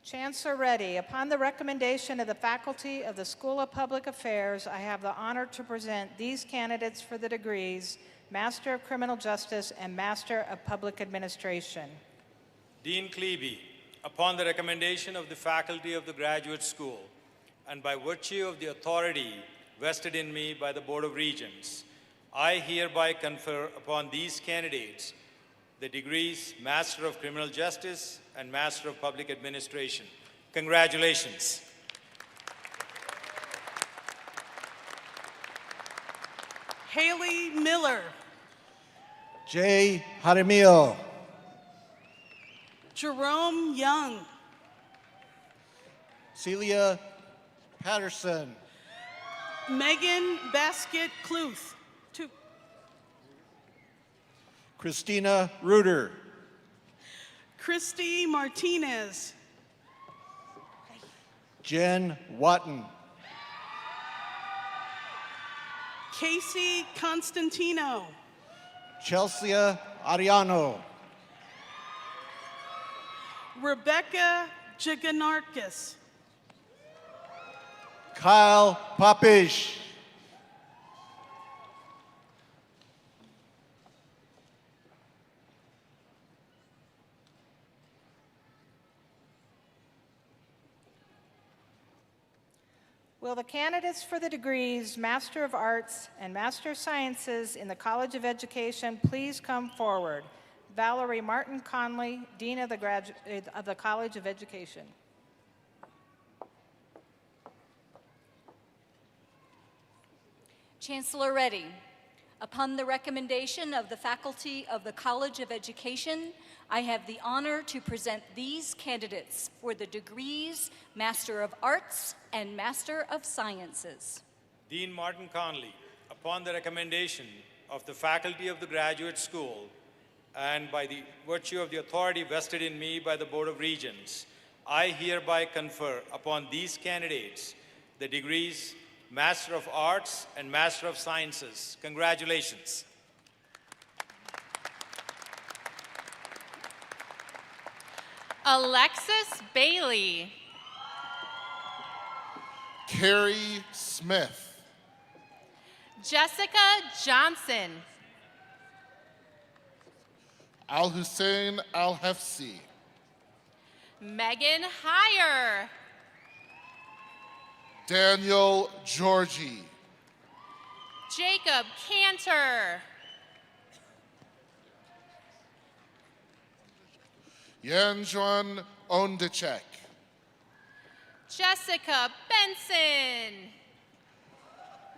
Chancellor Reddy, upon the recommendation of the faculty of the School of Public Affairs, I have the honor to present these candidates for the degrees Master of Criminal Justice and Master of Public Administration. Dean Klebe, upon the recommendation of the faculty of the Graduate School, and by virtue of the authority vested in me by the Board of Regents, I hereby confer upon these candidates the degrees Master of Criminal Justice and Master of Public Administration. Congratulations. Haley Miller. Jay Jaramillo. Jerome Young. Celia Patterson. Megan Basket Cluth. Christina Reuter. Christy Martinez. Jen Watton. Casey Constantino. Chelsea Ariano. Rebecca Jiganarkis. Kyle Popish. Will the candidates for the degrees Master of Arts and Master of Sciences in the College of Education please come forward? Valerie Martin Conley, Dean of the College of Education. Chancellor Reddy, upon the recommendation of the faculty of the College of Education, I have the honor to present these candidates for the degrees Master of Arts and Master of Sciences. Dean Martin Conley, upon the recommendation of the faculty of the Graduate School and by the virtue of the authority vested in me by the Board of Regents, I hereby confer upon these candidates the degrees Master of Arts and Master of Sciences. Congratulations. Alexis Bailey. Carrie Smith. Jessica Johnson. Al-Hussein Al-Hefsi. Megan Heyer. Daniel Georgie. Jacob Cantor. Yanjuan Ondechek. Jessica Benson.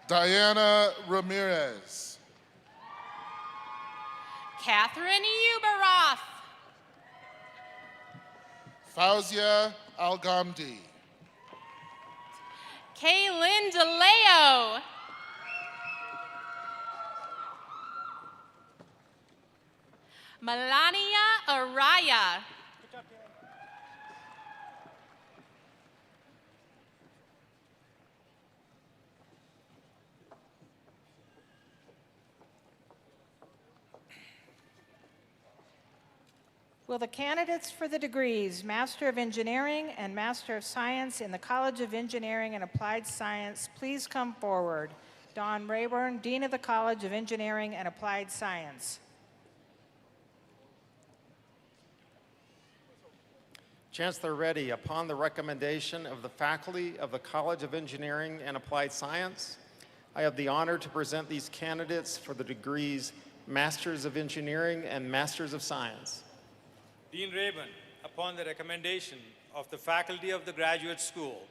Diana Ramirez. Catherine Uberoff. Fauzia Al-Ghamdi. Kaylin DeLeo. Melania Araya. Will the candidates for the degrees Master of Engineering and Master of Science in the College of Engineering and Applied Science please come forward? Don Rayburn, Dean of the College of Engineering and Applied Science. Chancellor Reddy, upon the recommendation of the faculty of the College of Engineering and Applied Science, I have the honor to present these candidates for the degrees Masters of Engineering and Masters of Science. Dean Rayburn, upon the recommendation of the faculty of the Graduate School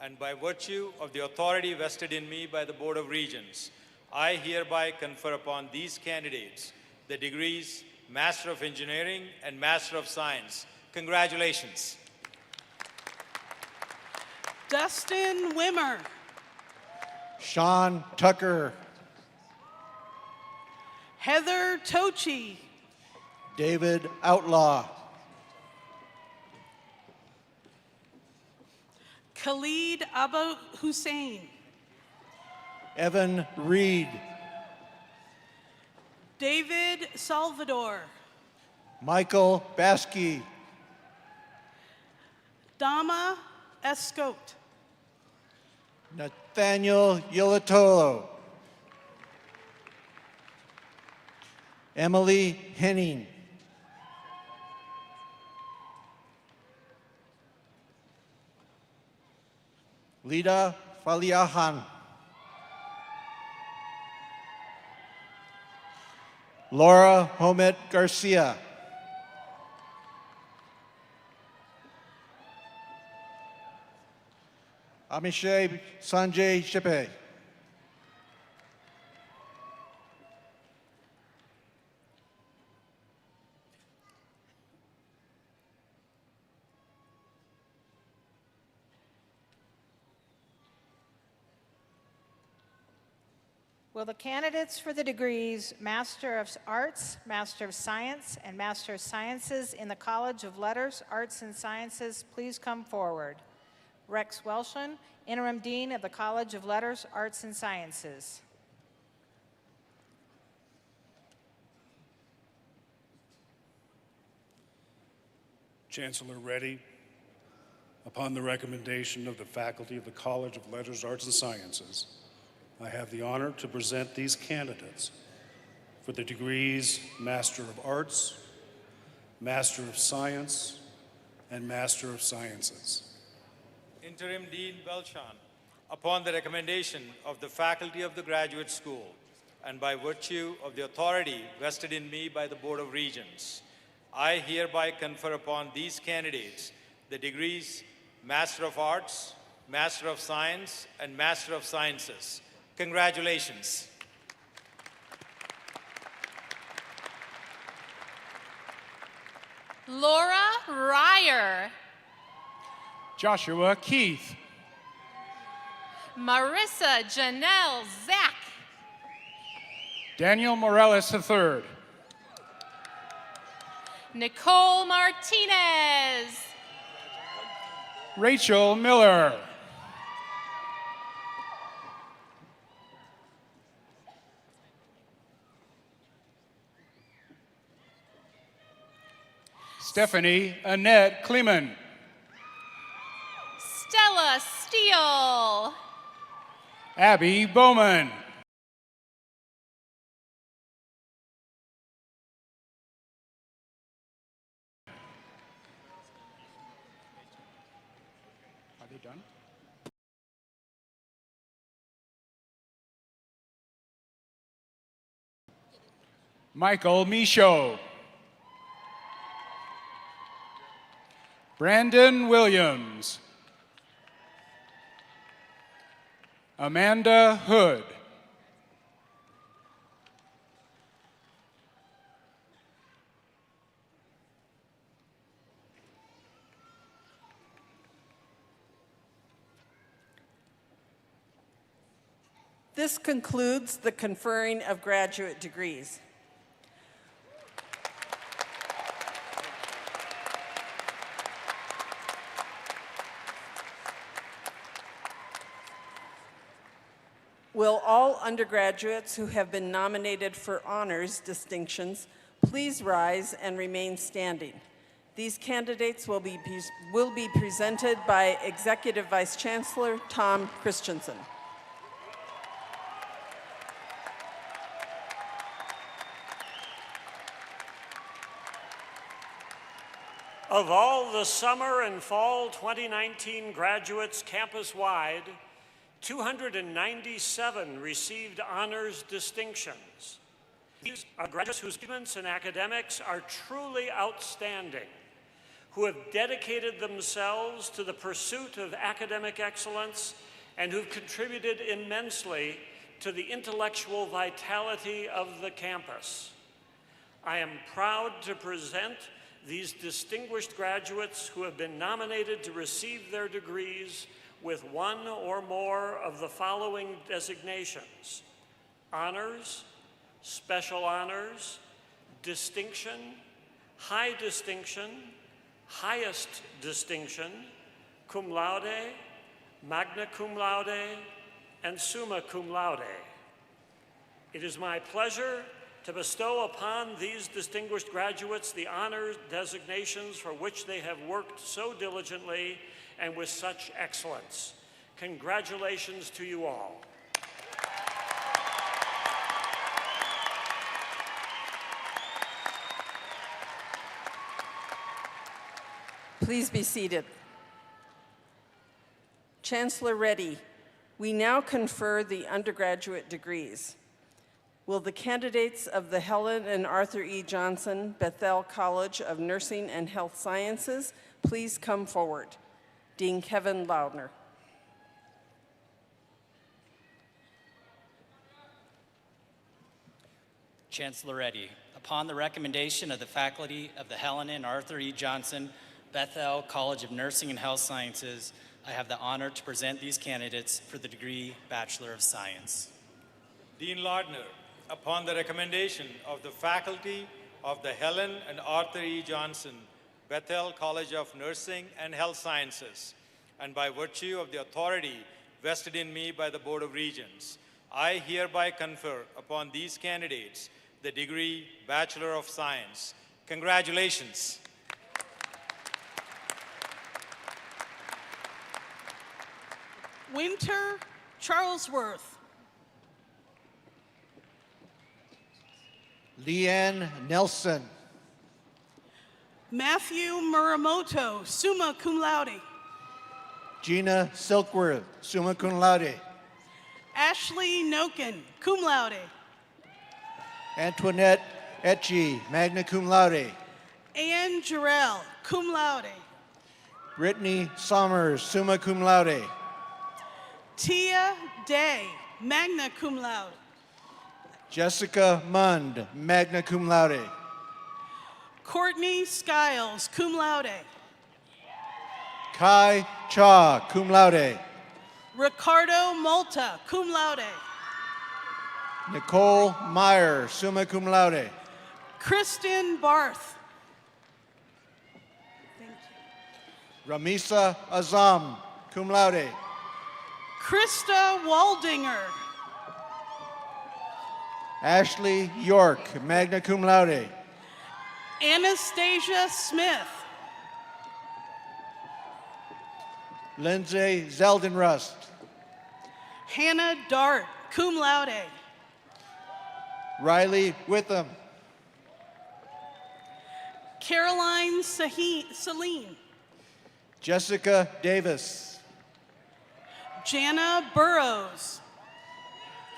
and by virtue of the authority vested in me by the Board of Regents, I hereby confer upon these candidates the degrees Master of Engineering and Master of Science. Congratulations. Dustin Wimmer. Sean Tucker. Heather Tochi. David Outlaw. Khalid Abu Hussein. Evan Reed. David Salvador. Michael Baskey. Dama Escote. Nathaniel Yolatolo. Emily Henning. Lida Faliahan. Laura Homet Garcia. Amishay Sanjay Shippe. Will the candidates for the degrees Master of Arts, Master of Science, and Master of Sciences in the College of Letters, Arts, and Sciences please come forward? Rex Welshon, Interim Dean of the College of Letters, Arts, and Sciences. Chancellor Reddy, upon the recommendation of the faculty of the College of Letters, Arts, and Sciences, I have the honor to present these candidates for the degrees Master of Arts, Master of Science, and Master of Sciences. Interim Dean Belchan, upon the recommendation of the faculty of the Graduate School and by virtue of the authority vested in me by the Board of Regents, I hereby confer upon these candidates the degrees Master of Arts, Master of Science, and Master of Sciences. Congratulations. Laura Ryer. Joshua Keith. Marissa Janelle Zach. Daniel Morales III. Nicole Martinez. Rachel Miller. Stephanie Annette Kleeman. Stella Steele. Abby Bowman. Are they done? Michael Michaud. Brandon Williams. Amanda Hood. This concludes the conferring of graduate degrees. Will all undergraduates who have been nominated for honors distinctions please rise and remain standing? These candidates will be presented by Executive Vice Chancellor Tom Christensen. Of all the summer and fall 2019 graduates campus-wide, 297 received honors distinctions. These are graduates whose achievements in academics are truly outstanding, who have dedicated themselves to the pursuit of academic excellence and who've contributed immensely to the intellectual vitality of the campus. I am proud to present these distinguished graduates who have been nominated to receive their degrees with one or more of the following designations: honors, special honors, distinction, high distinction, highest distinction, cum laude, magna cum laude, and summa cum laude. It is my pleasure to bestow upon these distinguished graduates the honor designations for which they have worked so diligently and with such excellence. Congratulations to you all. Please be seated. Chancellor Reddy, we now confer the undergraduate degrees. Will the candidates of the Helen and Arthur E. Johnson Bethel College of Nursing and Health Sciences please come forward? Dean Kevin Loudner. Chancellor Reddy, upon the recommendation of the faculty of the Helen and Arthur E. Johnson Bethel College of Nursing and Health Sciences, I have the honor to present these candidates for the degree Bachelor of Science. Dean Loudner, upon the recommendation of the faculty of the Helen and Arthur E. Johnson Bethel College of Nursing and Health Sciences, and by virtue of the authority vested in me by the Board of Regents, I hereby confer upon these candidates the degree Bachelor of Science. Congratulations. Winter Charlesworth. Leanne Nelson. Matthew Muramoto, summa cum laude. Gina Silkworth, summa cum laude. Ashley Noken, cum laude. Antoinette Etchie, magna cum laude. Ann Jarrell, cum laude. Brittany Sommers, summa cum laude. Tia Day, magna cum laude. Jessica Mund, magna cum laude. Courtney Skiles, cum laude. Kai Cha, cum laude. Ricardo Malta, cum laude. Nicole Meyer, summa cum laude. Kristen Barth. Ramisa Azam, cum laude. Krista Waldinger. Ashley York, magna cum laude. Anastasia Smith. Lindsay Zeldenrust. Hannah Dart, cum laude. Riley Witham. Caroline Celine. Jessica Davis. Jana Burrows.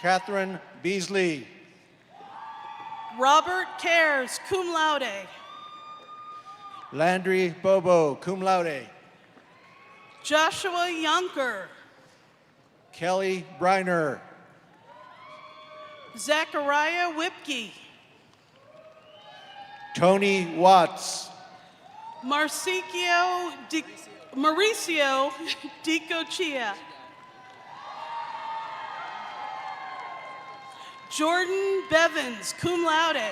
Catherine Beasley. Robert Cares, cum laude. Landry Bobo, cum laude. Joshua Yunker. Kelly Briner. Zachariah Whipke. Tony Watts. Mauricio Dicochia. Jordan Bevins, cum laude.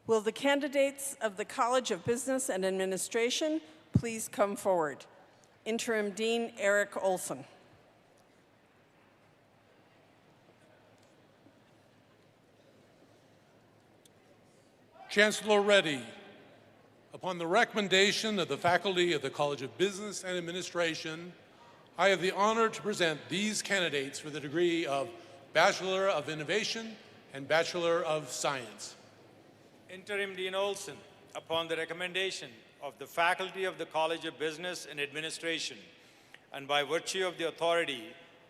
Will the candidates of the College of Business and Administration please come forward? Interim Dean Eric Olson. Chancellor Reddy, upon the recommendation of the faculty of the College of Business and Administration, I have the honor to present these candidates for the degree of Bachelor of Innovation and Bachelor of Science. Interim Dean Olson, upon the recommendation of the faculty of the College of Business and Administration, and by virtue of the authority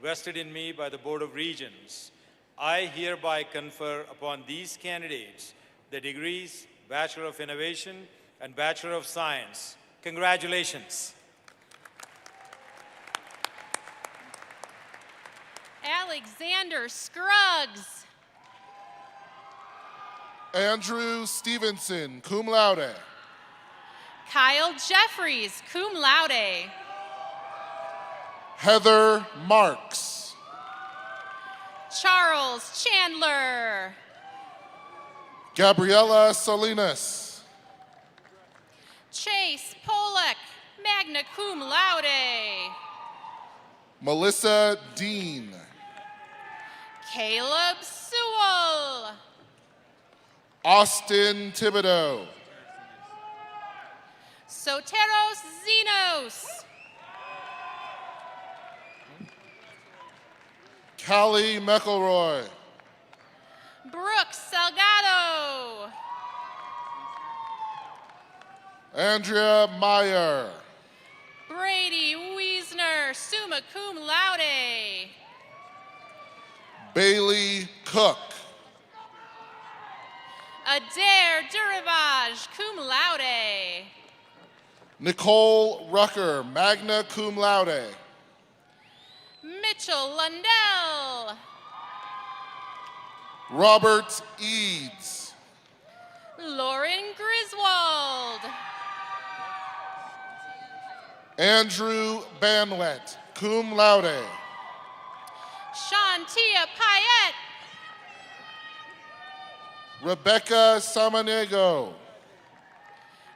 vested in me by the Board of Regents, I hereby confer upon these candidates the degrees Bachelor of Innovation and Bachelor of Science. Congratulations. Alexander Scruggs. Andrew Stevenson, cum laude. Kyle Jeffries, cum laude. Heather Marks. Charles Chandler. Gabriela Salinas. Chase Pollock, magna cum laude. Melissa Dean. Caleb Sewell. Austin Thibodeau. Soteros Zenos. Callie McElroy. Brooks Salgado. Andrea Meyer. Brady Wiesner, summa cum laude. Bailey Cook. Adair Durivage, cum laude. Nicole Rucker, magna cum laude. Mitchell Lundell. Robert Eads. Lauren Griswold. Andrew Banwet, cum laude. Shantia Payette. Rebecca Samaniego.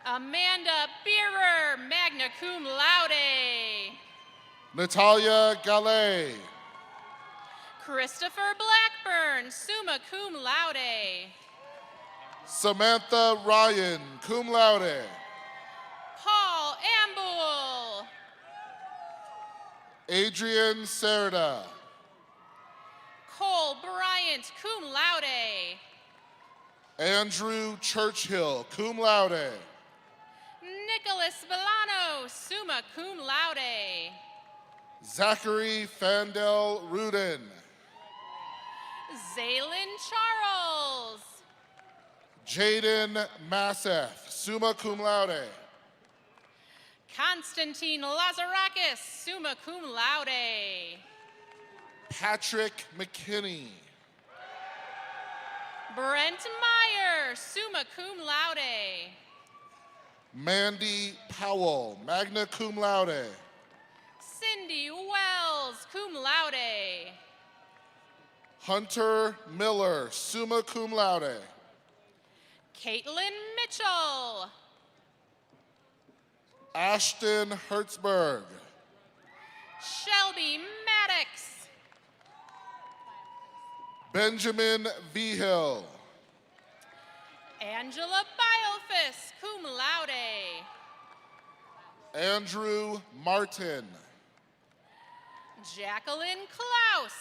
Amanda Beerer, magna cum laude. Natalia Gallet. Christopher Blackburn, summa cum laude. Samantha Ryan, cum laude. Paul Ambul. Adrian Serda. Cole Bryant, cum laude. Andrew Churchill, cum laude. Nicholas Villano, summa cum laude. Zachary Fandel Rudin. Zaylin Charles. Jaden Masseth, summa cum laude. Constantine Lazarakis, summa cum laude. Patrick McKinney. Brent Meyer, summa cum laude. Mandy Powell, magna cum laude. Cindy Wells, cum laude. Hunter Miller, summa cum laude. Caitlin Mitchell. Ashton Hertzberg. Shelby Maddox. Benjamin Vigil. Angela Biofis, cum laude. Andrew Martin. Jacqueline Klaus.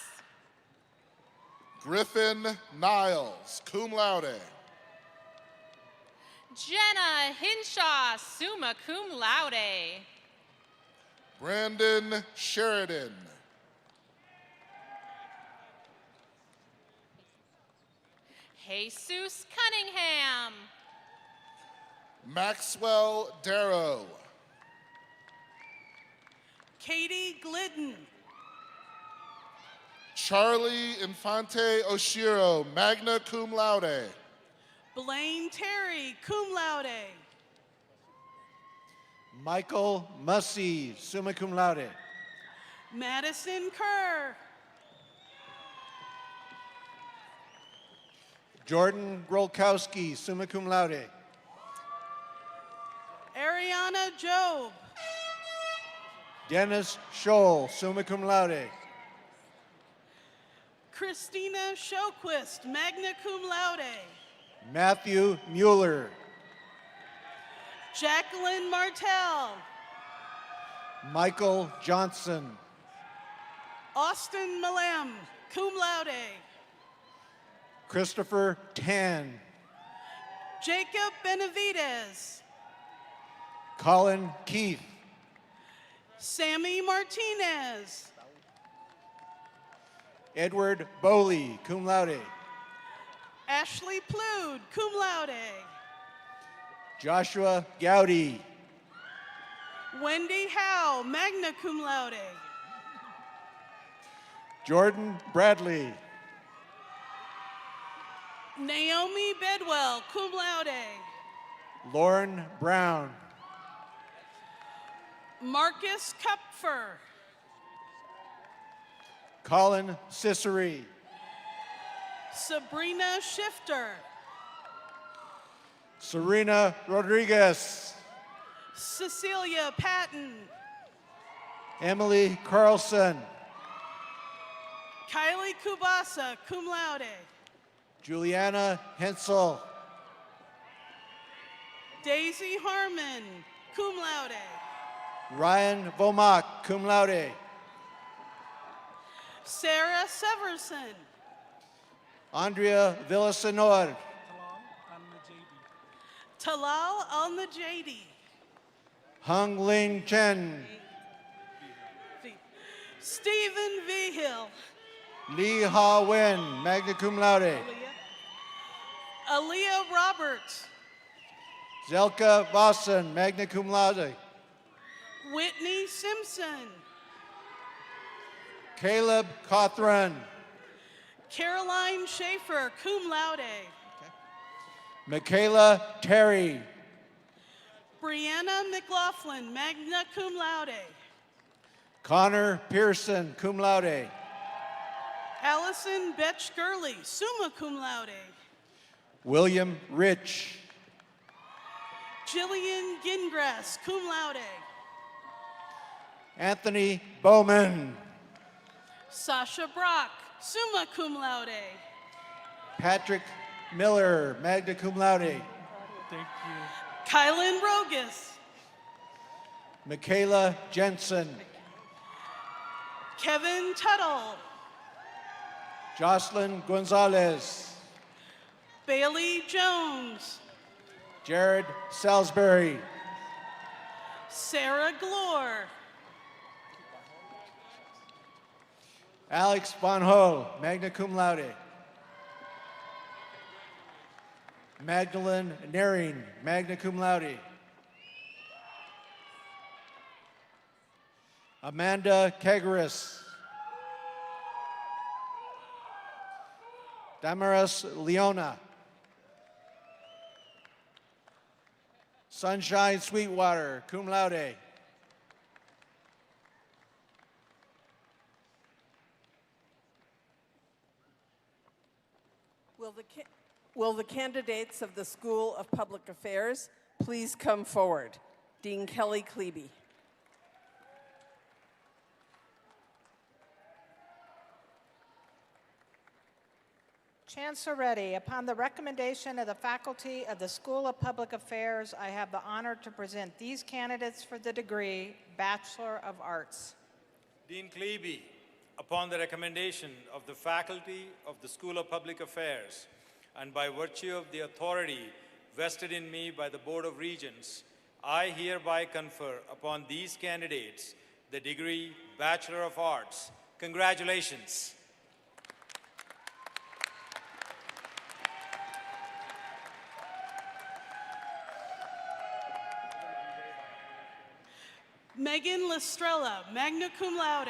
Griffin Niles, cum laude. Jenna Hinshaw, summa cum laude. Brandon Sheridan. Jesus Cunningham. Maxwell Darrow. Katie Glidden. Charlie Infante Oshiro, magna cum laude. Blaine Terry, cum laude. Michael Mussey, summa cum laude. Madison Kerr. Jordan Grolkowski, summa cum laude. Ariana Job. Dennis Scholl, summa cum laude. Christina Shoquist, magna cum laude. Matthew Mueller. Jacqueline Martell. Michael Johnson. Austin Malem, cum laude. Christopher Tan. Jacob Benavides. Colin Keith. Sammy Martinez. Edward Bowley, cum laude. Ashley Plude, cum laude. Joshua Gowdy. Wendy Howe, magna cum laude. Jordan Bradley. Naomi Bedwell, cum laude. Lauren Brown. Marcus Kupfer. Colin Ciceri. Sabrina Shifter. Serena Rodriguez. Cecilia Patton. Emily Carlson. Kylie Kubasa, cum laude. Juliana Hensel. Daisy Harmon, cum laude. Ryan Vomak, cum laude. Sarah Severson. Andrea Villasenor. Talal Al-Najadi. Hung Ling Chen. Stephen Vigil. Lee Ha Wen, magna cum laude. Aaliyah Roberts. Zelka Vossen, magna cum laude. Whitney Simpson. Caleb Cothran. Caroline Schaefer, cum laude. Michaela Terry. Brianna McLaughlin, magna cum laude. Connor Pearson, cum laude. Allison Betch Gurley, summa cum laude. William Rich. Jillian Gingras, cum laude. Anthony Bowman. Sasha Brock, summa cum laude. Patrick Miller, magna cum laude. Thank you. Kylan Rogus. Michaela Jensen. Kevin Tuttle. Jocelyn Gonzalez. Bailey Jones. Jared Salisbury. Sarah Glore. Alex Von Ho, magna cum laude. Magdalene Naring, magna cum laude. Amanda Kagaris. Damaris Leona. Sunshine Sweetwater, cum laude. Will the candidates of the School of Public Affairs please come forward? Dean Kelly Klebe. Chancellor Reddy, upon the recommendation of the faculty of the School of Public Affairs, I have the honor to present these candidates for the degree Bachelor of Arts. Dean Klebe, upon the recommendation of the faculty of the School of Public Affairs, and by virtue of the authority vested in me by the Board of Regents, I hereby confer upon these candidates the degree Bachelor of Arts. Congratulations. Megan Lestrella, magna cum laude.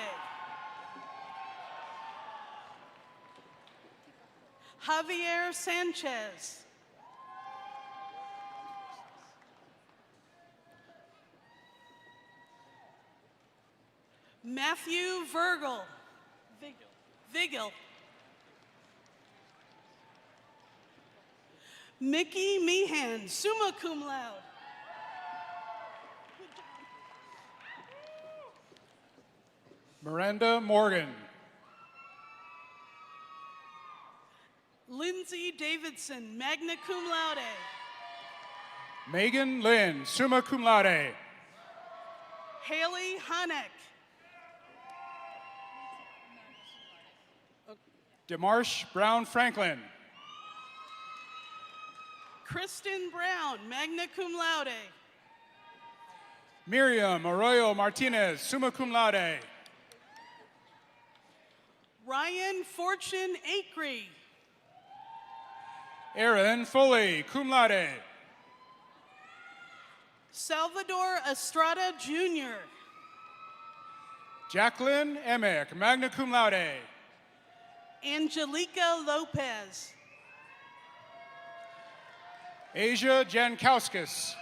Javier Sanchez. Matthew Virgil. Vigil. Mickey Meehan, summa cum laude. Miranda Morgan. Lindsay Davidson, magna cum laude. Megan Lynn, summa cum laude. Haley Hanek. Demarsh Brown Franklin. Kristen Brown, magna cum laude. Miriam Arroyo Martinez, summa cum laude. Ryan Fortune Acree. Aaron Foley, cum laude. Salvador Estrada Jr. Jacqueline Emick, magna cum laude. Angelica Lopez. Asia Jankowskis.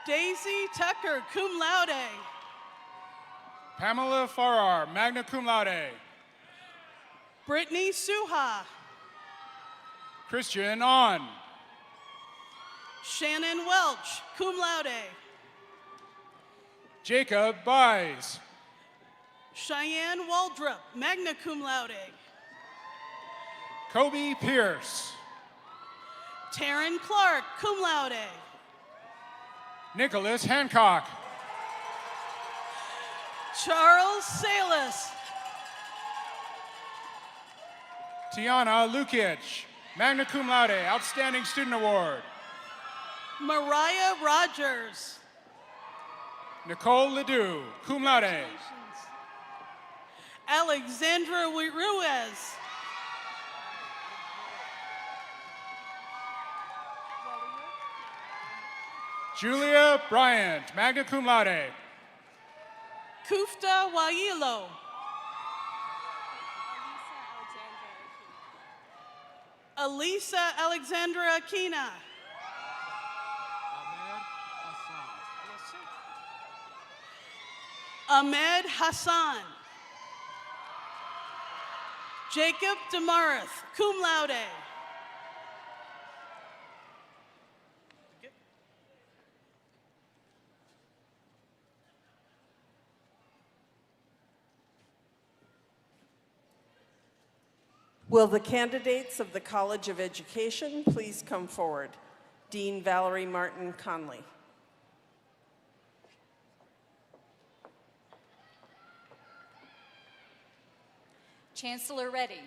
Daisy Tucker, cum laude. Pamela Farrar, magna cum laude. Brittany Suha. Christian On. Shannon Welch, cum laude. Jacob Buys. Cheyenne Waldrop, magna cum laude. Kobe Pierce. Taryn Clark, cum laude. Nicholas Hancock. Charles Salas. Tiana Lukic, magna cum laude, Outstanding Student Award. Mariah Rogers. Nicole Ledoux, cum laude. Alexandra Ruiz. Julia Bryant, magna cum laude. Kufta Wailo. Elisa Alexandra Aquina. Ahmed Hassan. Jacob Demarth, cum laude. Will the candidates of the College of Education please come forward? Dean Valerie Martin Conley. Chancellor Reddy,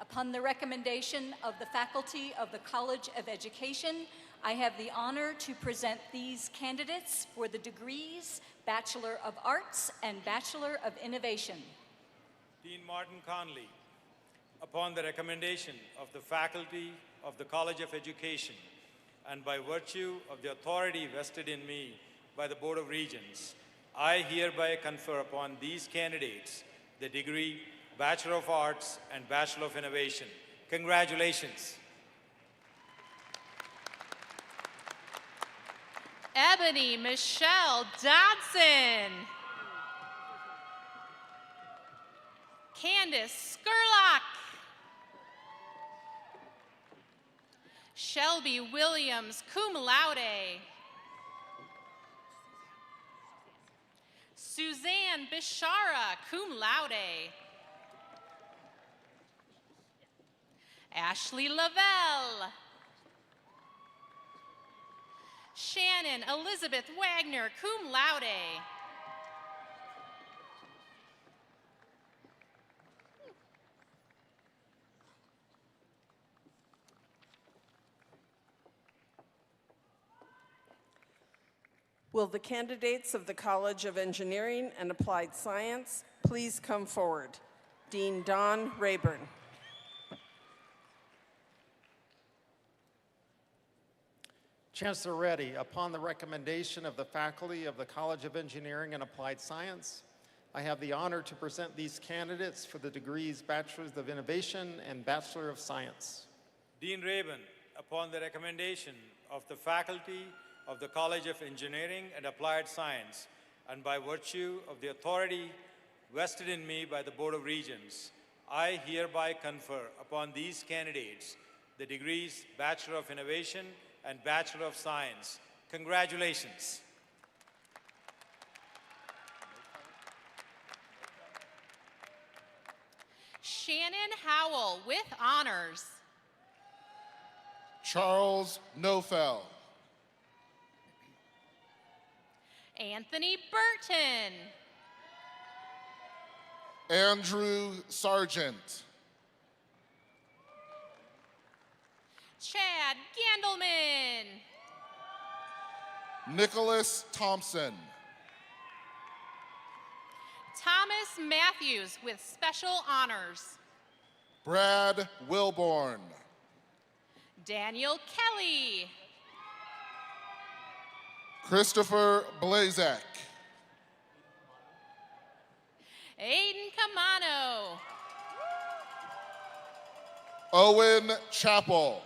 upon the recommendation of the faculty of the College of Education, I have the honor to present these candidates for the degrees Bachelor of Arts and Bachelor of Innovation. Dean Martin Conley, upon the recommendation of the faculty of the College of Education and by virtue of the authority vested in me by the Board of Regents, I hereby confer upon these candidates the degree Bachelor of Arts and Bachelor of Innovation. Congratulations. Ebony Michelle Dodson. Candace Skurlock. Shelby Williams, cum laude. Suzanne Bishara, cum laude. Ashley Lavelle. Shannon Elizabeth Wagner, cum laude. Will the candidates of the College of Engineering and Applied Science please come forward? Dean Don Rayburn. Chancellor Reddy, upon the recommendation of the faculty of the College of Engineering and Applied Science, I have the honor to present these candidates for the degrees Bachelor of Innovation and Bachelor of Science. Dean Rayburn, upon the recommendation of the faculty of the College of Engineering and Applied Science, and by virtue of the authority vested in me by the Board of Regents, I hereby confer upon these candidates the degrees Bachelor of Innovation and Bachelor of Science. Congratulations. Shannon Howell with honors. Charles Nofel. Anthony Burton. Andrew Sargent. Chad Gandelman. Nicholas Thompson. Thomas Matthews with special honors. Brad Wilborn. Daniel Kelly. Christopher Blazek. Aiden Camano. Owen Chappell.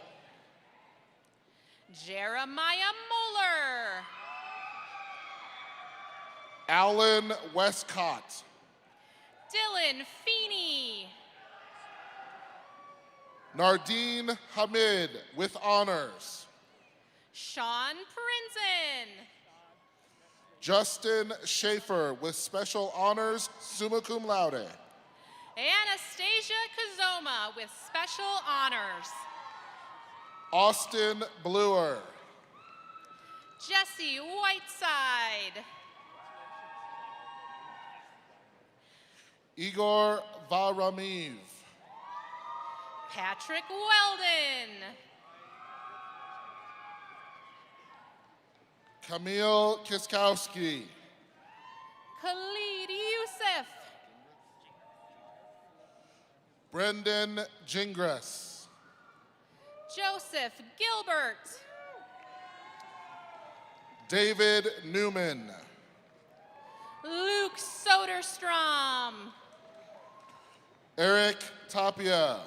Jeremiah Mueller. Alan Westcott. Dylan Feeney. Nardine Hamid with honors. Sean Prinzen. Justin Schaefer with special honors, summa cum laude. Anastasia Kazoma with special honors. Austin Bluer. Jesse Whiteside. Igor Varamiv. Patrick Weldon. Camille Kiskowski. Khalid Youssef. Brendan Gingras. Joseph Gilbert. David Newman. Luke Soderstrom. Eric Tapia.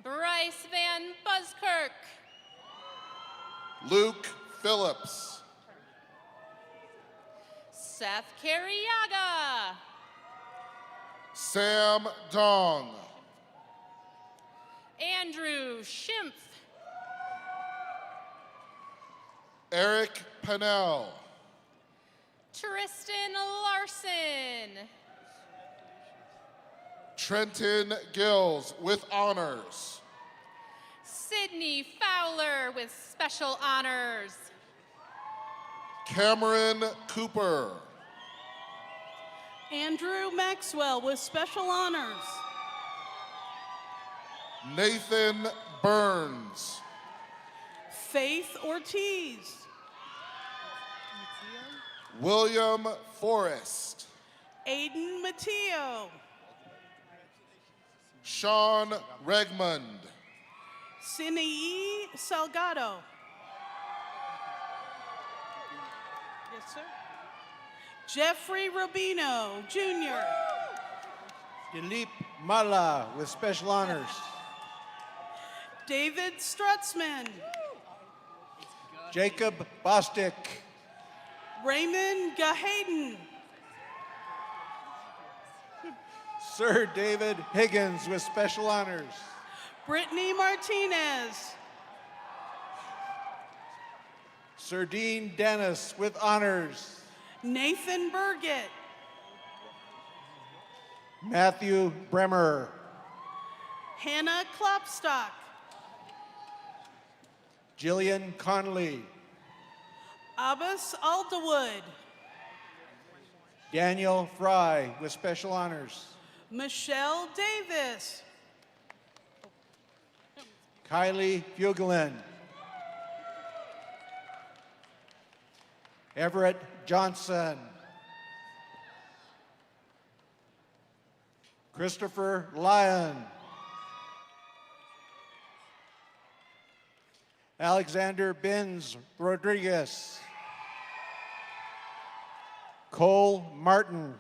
Bryce Van Buskirk. Luke Phillips. Seth Carriaga. Sam Dong. Andrew Schimpf. Eric Pennell. Tristan Larson. Trenton Gills with honors. Sydney Fowler with special honors. Cameron Cooper. Andrew Maxwell with special honors. Nathan Burns. Faith Ortiz. William Forrest. Aiden Matteo. Sean Regmond. Sinei Salgado. Yes, sir. Jeffrey Rubino, Jr. Dilip Mala with special honors. David Strutzman. Jacob Bostic. Raymond Gahayden. Sir David Higgins with special honors. Brittany Martinez. Sir Dean Dennis with honors. Nathan Burgett. Matthew Bremer. Hannah Klopstock. Jillian Conley. Abbas Alderwood. Daniel Fry with special honors. Michelle Davis. Kylie Fugelin. Everett Johnson. Christopher Lyon. Alexander Benz Rodriguez. Cole Martin.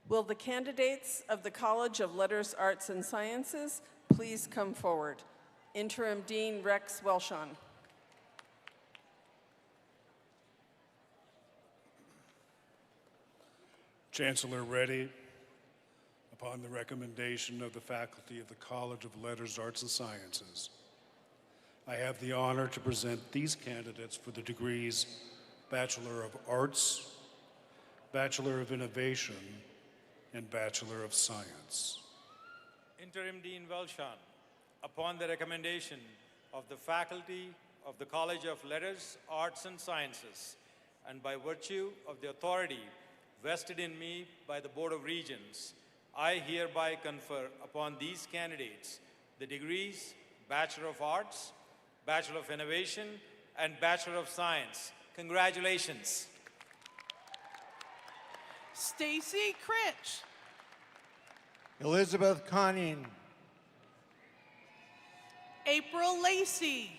Will the candidates of the College of Letters, Arts, and Sciences please come forward? Interim Dean Rex Welshon. Chancellor Reddy, upon the recommendation of the faculty of the College of Letters, Arts, and Sciences, I have the honor to present these candidates for the degrees Bachelor of Arts, Bachelor of Innovation, and Bachelor of Science. Interim Dean Welshon, upon the recommendation of the faculty of the College of Letters, Arts, and Sciences, and by virtue of the authority vested in me by the Board of Regents, I hereby confer upon these candidates the degrees Bachelor of Arts, Bachelor of Innovation, and Bachelor of Science. Congratulations. Stacy Critch. Elizabeth Conning. April Lacey.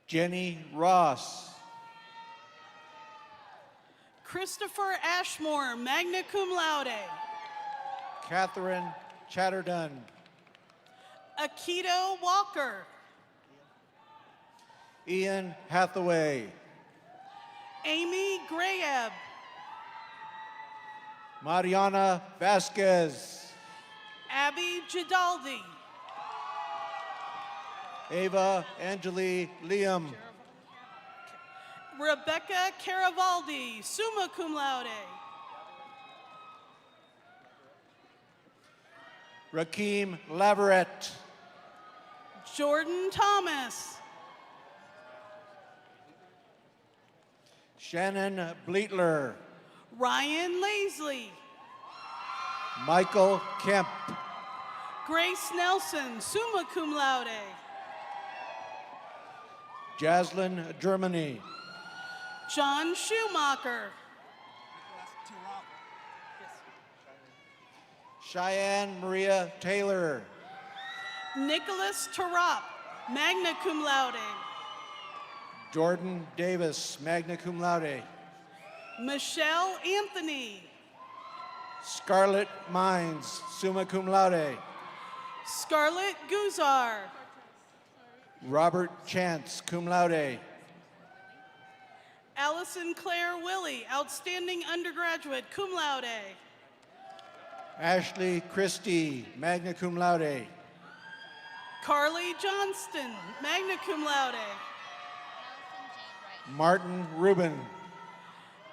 Jenny Ross. Christopher Ashmore, magna cum laude. Catherine Chatterdun. Akito Walker. Ian Hathaway. Amy Grayeb. Mariana Vasquez. Abby Gidaldi. Ava Angeli Liam. Rebecca Caravaldi, summa cum laude. Rakeem Laverette. Jordan Thomas. Shannon Bleetler. Ryan Laisley. Michael Kemp. Grace Nelson, summa cum laude. Jaslyn Germany. John Schumacher. Cheyenne Maria Taylor. Nicholas Tarap, magna cum laude. Jordan Davis, magna cum laude. Michelle Anthony. Scarlett Mines, summa cum laude. Scarlett Guzar. Robert Chance, cum laude. Allison Claire Willie, outstanding undergraduate, cum laude. Ashley Christie, magna cum laude. Carly Johnston, magna cum laude. Martin Rubin.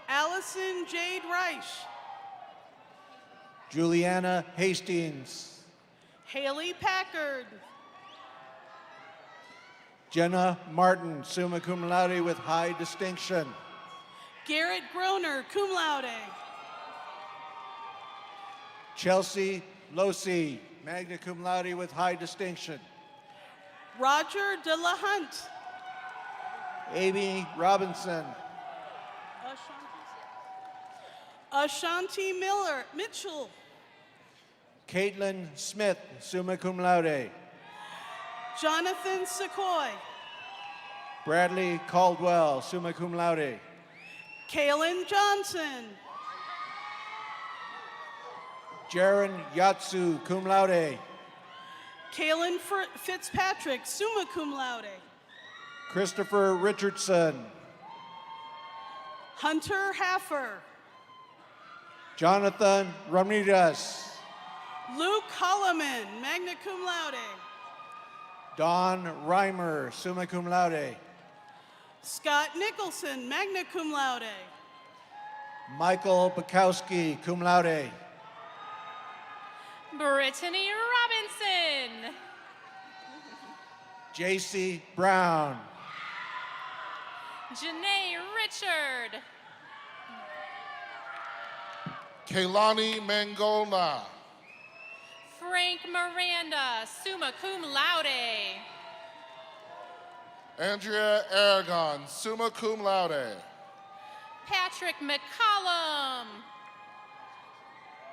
Allison Jade Reich. Juliana Hastings. Haley Packard. Jenna Martin, summa cum laude with high distinction. Garrett Groner, cum laude. Chelsea Losi, magna cum laude with high distinction. Roger De La Hunt. Amy Robinson. Ashanti Mitchell. Caitlin Smith, summa cum laude. Jonathan Sequoy. Bradley Caldwell, summa cum laude. Kaylin Johnson. Jaron Yatsu, cum laude. Kaylin Fitzpatrick, summa cum laude. Christopher Richardson. Hunter Haffer. Jonathan Ramirez. Luke Holloman, magna cum laude. Don Reimer, summa cum laude. Scott Nicholson, magna cum laude. Michael Bukowski, cum laude. Brittany Robinson. JC Brown. Janae Richard. Kaylani Mangola. Frank Miranda, summa cum laude. Andrea Aragon, summa cum laude. Patrick McCollum.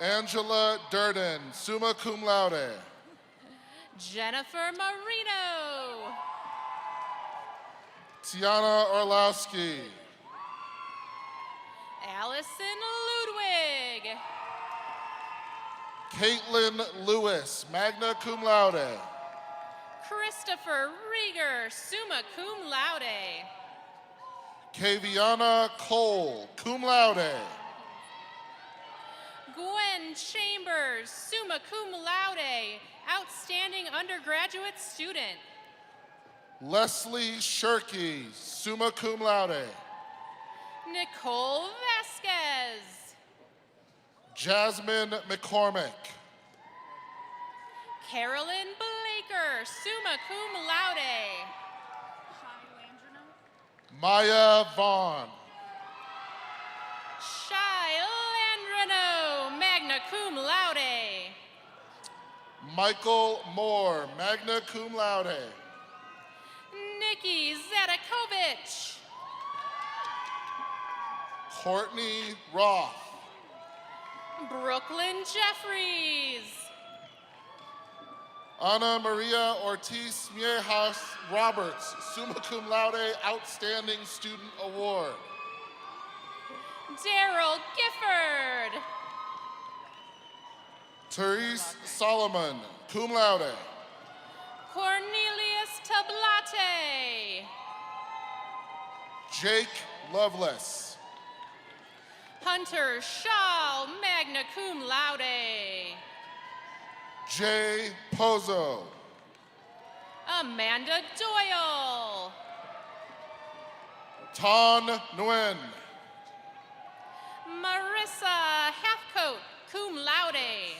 Angela Durden, summa cum laude. Jennifer Marino. Tiana Orlowski. Allison Ludwig. Caitlin Lewis, magna cum laude. Christopher Rieger, summa cum laude. Kaviana Cole, cum laude. Gwen Chambers, summa cum laude, outstanding undergraduate student. Leslie Shirky, summa cum laude. Nicole Vasquez. Jasmine McCormick. Carolyn Blaker, summa cum laude. Maya Vaughn. Shai Landrano, magna cum laude. Michael Moore, magna cum laude. Nikki Zadakovich. Courtney Roth. Brooklyn Jeffries. Ana Maria Ortiz Miejas Roberts, summa cum laude, outstanding student award. Daryl Gifford. Therese Solomon, cum laude. Cornelius Tablate. Jake Lovelace. Hunter Shaw, magna cum laude. Jay Pozo. Amanda Doyle. Ton Nguyen. Marissa Halfcoat, cum laude.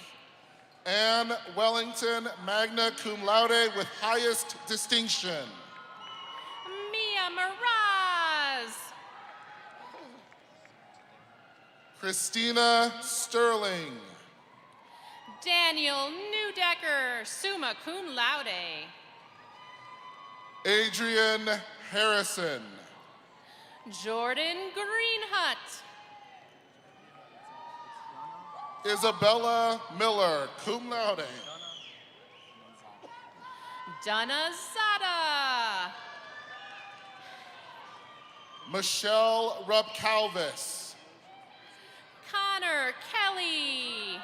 Anne Wellington, magna cum laude with highest distinction. Mia Miraz. Christina Sterling. Daniel Newdecker, summa cum laude. Adrian Harrison. Jordan Greenhut. Isabella Miller, cum laude. Donna Zada. Michelle Rupp-Calvis. Connor Kelly.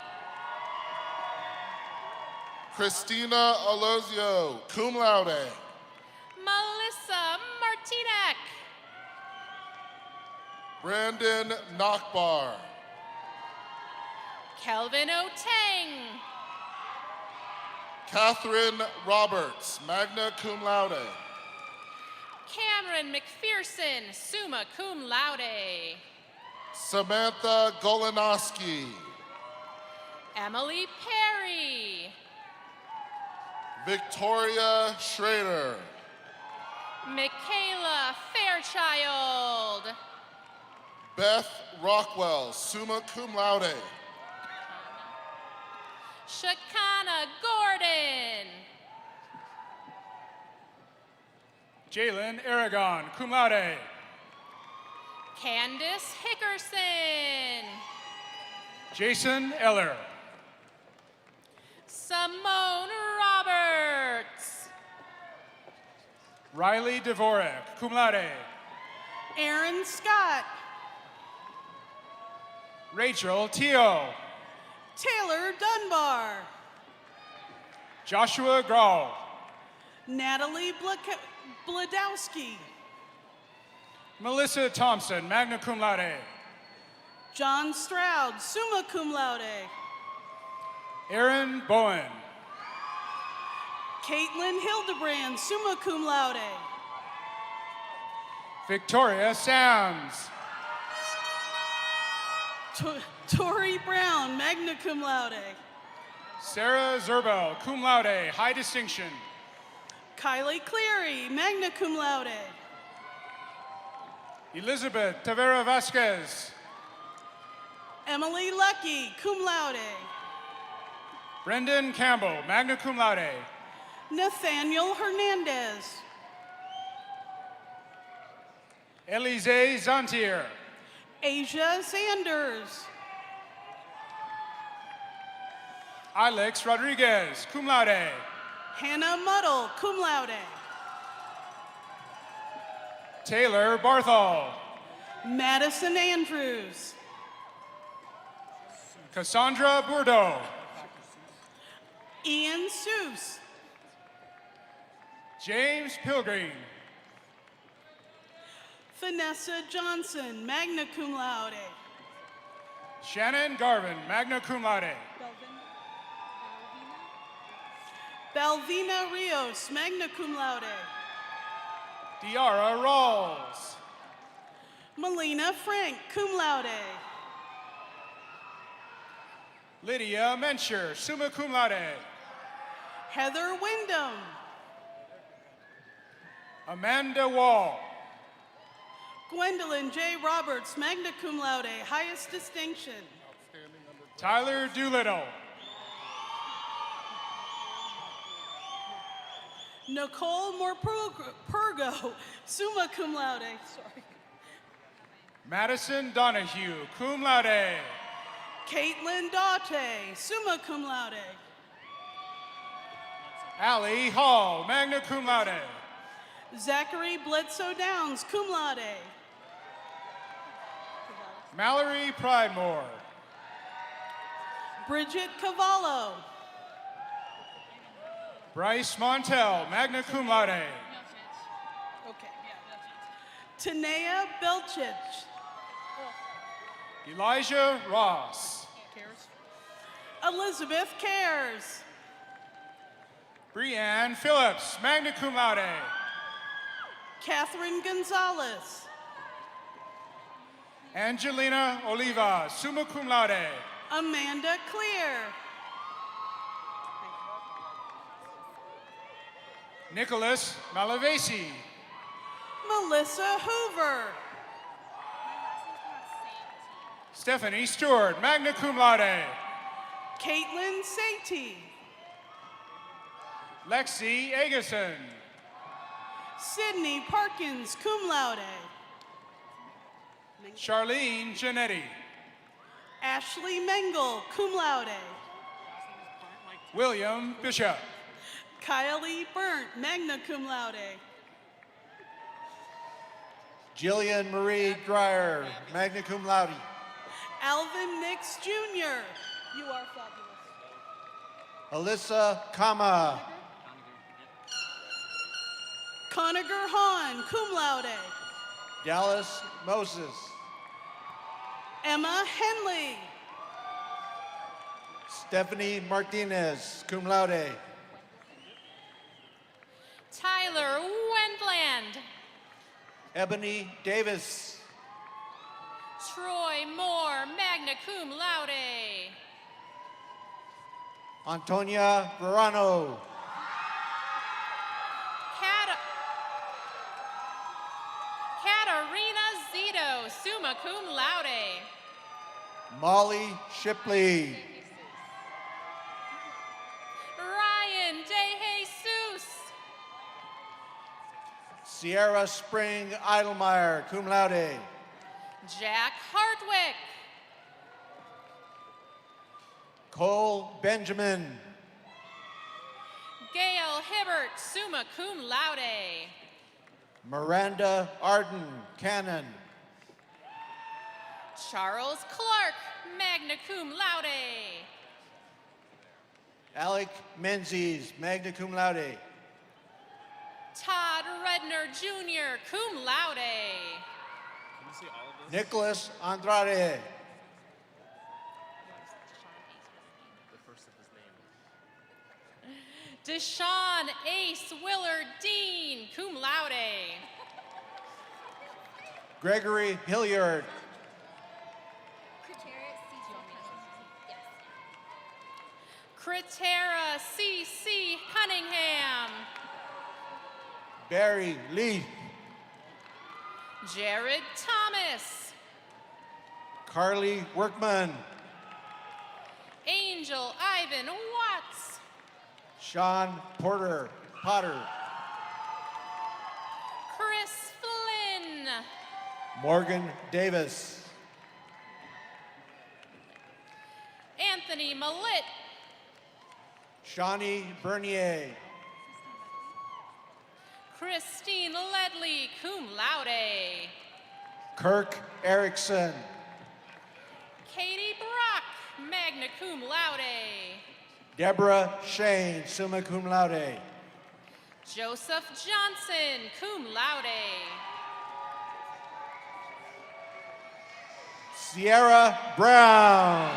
Christina Alozio, cum laude. Melissa Martinek. Brandon Nachbar. Kelvin Oteng. Catherine Roberts, magna cum laude. Cameron McPherson, summa cum laude. Samantha Golanoski. Emily Perry. Victoria Schrader. Michaela Fairchild. Beth Rockwell, summa cum laude. Shakana Gordon. Jalen Aragon, cum laude. Candace Hickerson. Jason Eller. Simone Roberts. Riley Dvorak, cum laude. Aaron Scott. Rachel Teo. Taylor Dunbar. Joshua Grau. Natalie Bladowski. Melissa Thompson, magna cum laude. John Stroud, summa cum laude. Aaron Bowen. Caitlin Hildebrand, summa cum laude. Victoria Sands. Tori Brown, magna cum laude. Sarah Zerbel, cum laude, high distinction. Kylie Cleary, magna cum laude. Elizabeth Tavera Vasquez. Emily Lucky, cum laude. Brendan Campbell, magna cum laude. Nathaniel Hernandez. Elise Zantier. Asia Sanders. Alex Rodriguez, cum laude. Hannah Muddle, cum laude. Taylor Barthol. Madison Andrews. Cassandra Bourdeau. Ian Seuss. James Pilgrim. Vanessa Johnson, magna cum laude. Shannon Garvin, magna cum laude. Balvina Rios, magna cum laude. Diara Rawls. Melina Frank, cum laude. Lydia Mencher, summa cum laude. Heather Wyndham. Amanda Wall. Gwendolyn J. Roberts, magna cum laude, highest distinction. Tyler Doolittle. Nicole Morpurgo, summa cum laude. Sorry. Madison Donahue, cum laude. Caitlin Daute, summa cum laude. Allie Hall, magna cum laude. Zachary Bledsoe Downs, cum laude. Mallory Pridemore. Bridget Cavallo. Bryce Montel, magna cum laude. Okay. Tanea Belchich. Elijah Ross. Elizabeth Cares. Brianne Phillips, magna cum laude. Catherine Gonzalez. Angelina Oliva, summa cum laude. Amanda Clear. Nicholas Malavasi. Melissa Hoover. Stephanie Stewart, magna cum laude. Caitlin Satie. Lexi Agason. Sydney Parkins, cum laude. Charlene Janetti. Ashley Mengel, cum laude. William Bishop. Kylie Burnt, magna cum laude. Jillian Marie Dreyer, magna cum laude. Alvin Nix Jr. You are fabulous. Alyssa Kama. Conager Hahn, cum laude. Dallas Moses. Emma Henley. Stephanie Martinez, cum laude. Tyler Wendland. Ebony Davis. Troy Moore, magna cum laude. Antonia Verano. Katarina Zito, summa cum laude. Molly Shipley. Ryan De Jesus. Sierra Spring Eidelmeyer, cum laude. Jack Hartwick. Cole Benjamin. Gail Hibbert, summa cum laude. Miranda Arden, canon. Charles Clark, magna cum laude. Alec Menzies, magna cum laude. Todd Redner Jr., cum laude. Nicholas Andrade. Deshaun Ace Willard Dean, cum laude. Gregory Hilliard. Critera C.C. Cunningham. Barry Lee. Jared Thomas. Carly Workman. Angel Ivan Watts. Sean Potter. Chris Flynn. Morgan Davis. Anthony Millet. Shawnee Bernier. Christine Ledley, cum laude. Kirk Erickson. Katie Brock, magna cum laude. Deborah Shane, summa cum laude. Joseph Johnson, cum laude. Sierra Brown.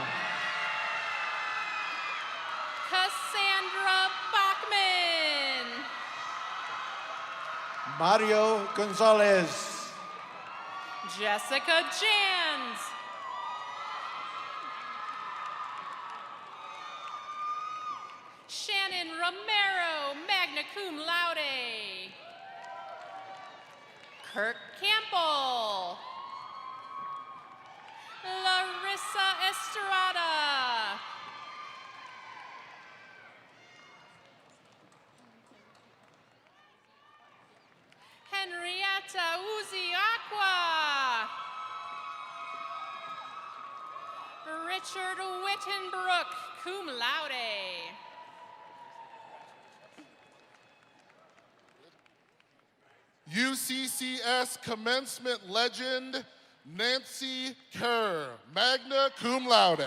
Cassandra Bachman. Mario Gonzalez. Jessica Jans. Shannon Romero, magna cum laude. Kirk Campbell. Larissa Estrada. Henrietta Uzi Aqua. Richard Wittenbrook, cum laude. UCCS commencement legend, Nancy Kerr, magna cum laude.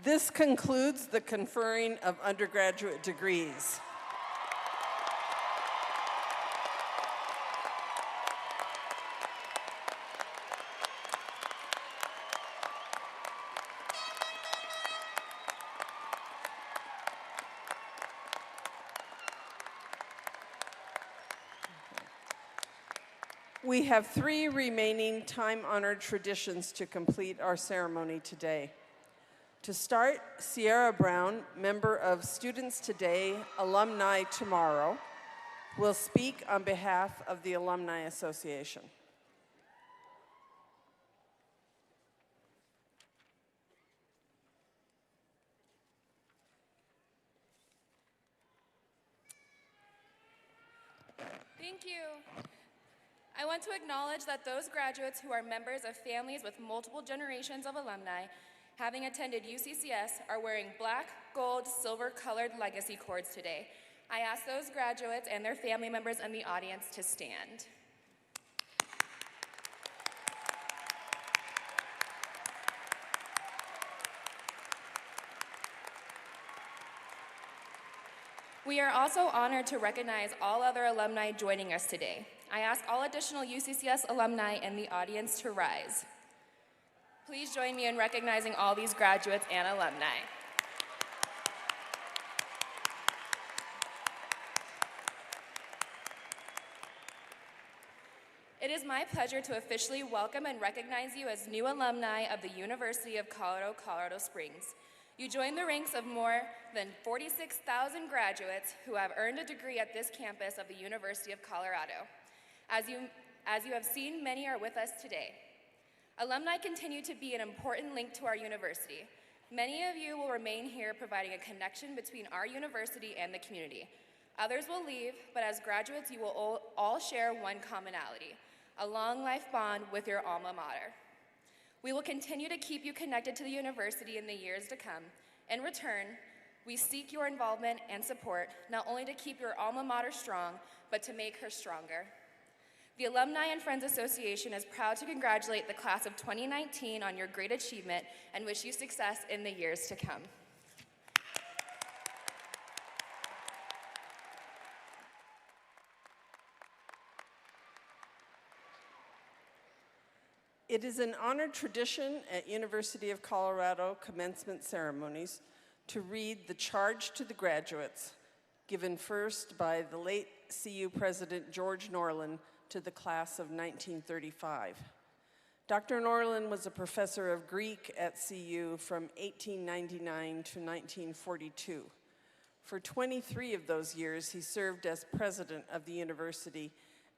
This concludes the conferring of undergraduate degrees. We have 3 remaining time-honored traditions to complete our ceremony today. To start, Sierra Brown, member of Students Today, Alumni Tomorrow, will speak on behalf of the Alumni Association. Thank you. I want to acknowledge that those graduates who are members of families with multiple generations of alumni having attended UCCS are wearing black, gold, silver-colored legacy cords today. I ask those graduates and their family members in the audience to stand. We are also honored to recognize all other alumni joining us today. I ask all additional UCCS alumni in the audience to rise. Please join me in recognizing all these graduates and alumni. It is my pleasure to officially welcome and recognize you as new alumni of the University of Colorado, Colorado Springs. You join the ranks of more than 46,000 graduates who have earned a degree at this campus of the University of Colorado. As you have seen, many are with us today. Alumni continue to be an important link to our university. Many of you will remain here providing a connection between our university and the community. Others will leave, but as graduates, you will all share one commonality, a long life bond with your alma mater. We will continue to keep you connected to the university in the years to come. In return, we seek your involvement and support, not only to keep your alma mater strong, but to make her stronger. The Alumni and Friends Association is proud to congratulate the class of 2019 on your great achievement and wish you success in the years to come. It is an honored tradition at University of Colorado commencement ceremonies to read the charge to the graduates, given first by the late CU President George Norland to the class of 1935. Dr. Norland was a professor of Greek at CU from 1899 to 1942. For 23 of those years, he served as president of the university,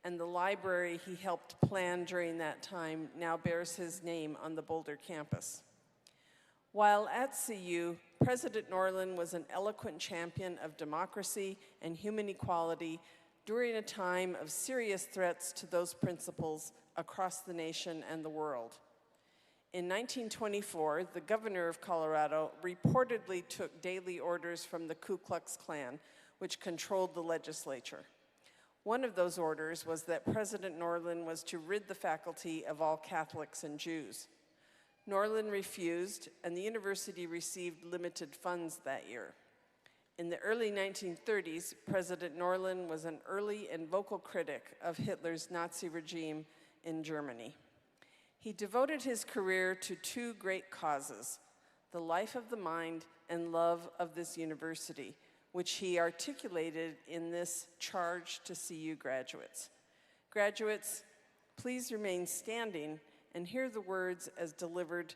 and the library he helped plan during that time now bears his name on the Boulder campus. While at CU, President Norlin was an eloquent champion of democracy and human equality during a time of serious threats to those principles across the nation and the world. In 1924, the governor of Colorado reportedly took daily orders from the Ku Klux Klan, which controlled the legislature. One of those orders was that President Norlin was to rid the faculty of all Catholics and Jews. Norlin refused, and the university received limited funds that year. In the early 1930s, President Norlin was an early and vocal critic of Hitler's Nazi regime in Germany. He devoted his career to two great causes, the life of the mind and love of this university, which he articulated in this charge to CU graduates. Graduates, please remain standing and hear the words as delivered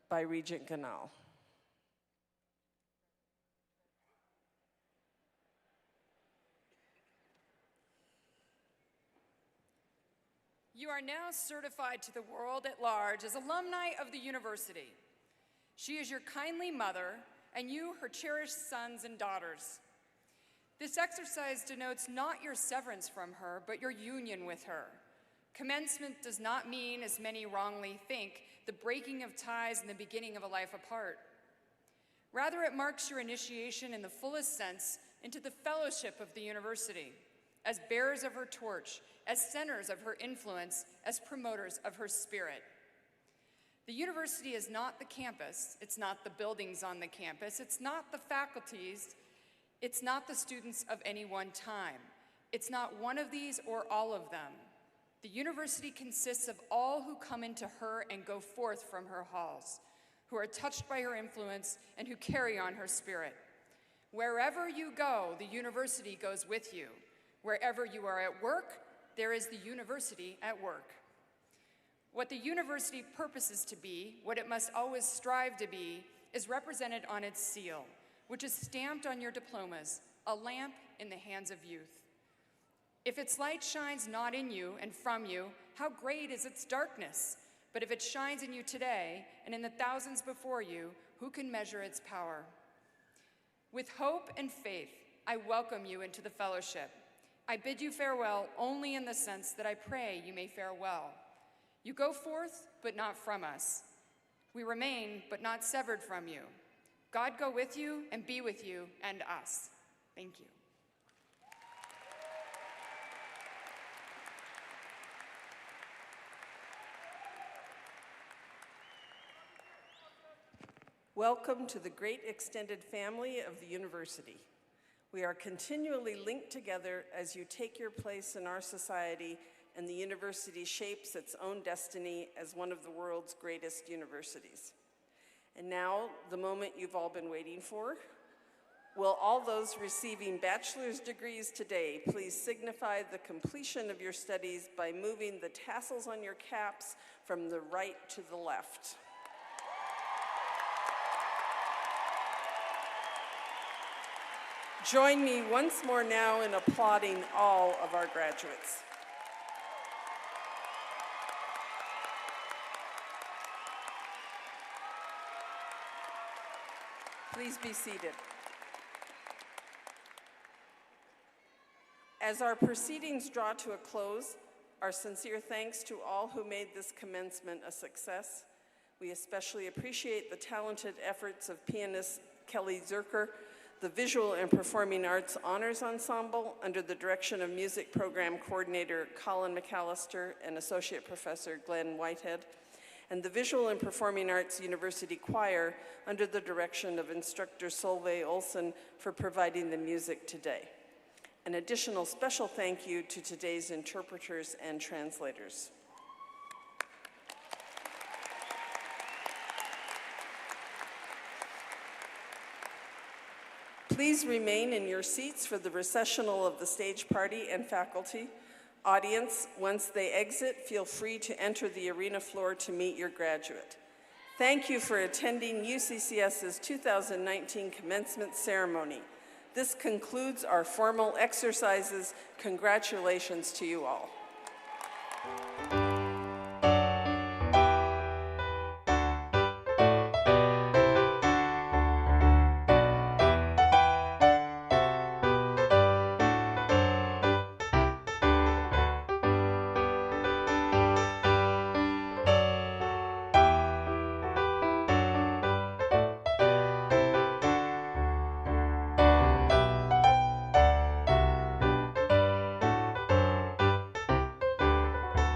by Regent Ganal. You are now certified to the world at large as alumni of the university. She is your kindly mother, and you her cherished sons and daughters. This exercise denotes not your severance from her, but your union with her. Commencement does not mean, as many wrongly think, the breaking of ties and the beginning of a life apart. Rather, it marks your initiation in the fullest sense into the fellowship of the university, as bearers of her torch, as centers of her influence, as promoters of her spirit. The university is not the campus, it's not the buildings on the campus, it's not the faculties, it's not the students of any one time. It's not one of these or all of them. The university consists of all who come into her and go forth from her halls, who are touched by her influence and who carry on her spirit. Wherever you go, the university goes with you. Wherever you are at work, there is the university at work. What the university purposes to be, what it must always strive to be, is represented on its seal, which is stamped on your diplomas, a lamp in the hands of youth. If its light shines not in you and from you, how great is its darkness? But if it shines in you today and in the thousands before you, who can measure its power? With hope and faith, I welcome you into the fellowship. I bid you farewell only in the sense that I pray you may fare well. You go forth, but not from us. We remain, but not severed from you. God go with you and be with you and us. Thank you. Welcome to the great extended family of the university. We are continually linked together as you take your place in our society, and the university shapes its own destiny as one of the world's greatest universities. And now, the moment you've all been waiting for. Will all those receiving bachelor's degrees today please signify the completion of your studies by moving the tassels on your caps from the right to the left. Join me once more now in applauding all of our graduates. Please be seated. As our proceedings draw to a close, our sincere thanks to all who made this commencement a success. We especially appreciate the talented efforts of pianist Kelly Zerker, the Visual and Performing Arts Honors Ensemble under the direction of Music Program Coordinator Colin McAllister and Associate Professor Glenn Whitehead, and the Visual and Performing Arts University Choir under the direction of Instructor Solveig Olsen for providing the music today. An additional special thank you to today's interpreters and translators. Please remain in your seats for the recessional of the stage party and faculty. Audience, once they exit, feel free to enter the arena floor to meet your graduate. Thank you for attending UCCS's 2019 commencement ceremony. This concludes our formal exercises. Congratulations to you all.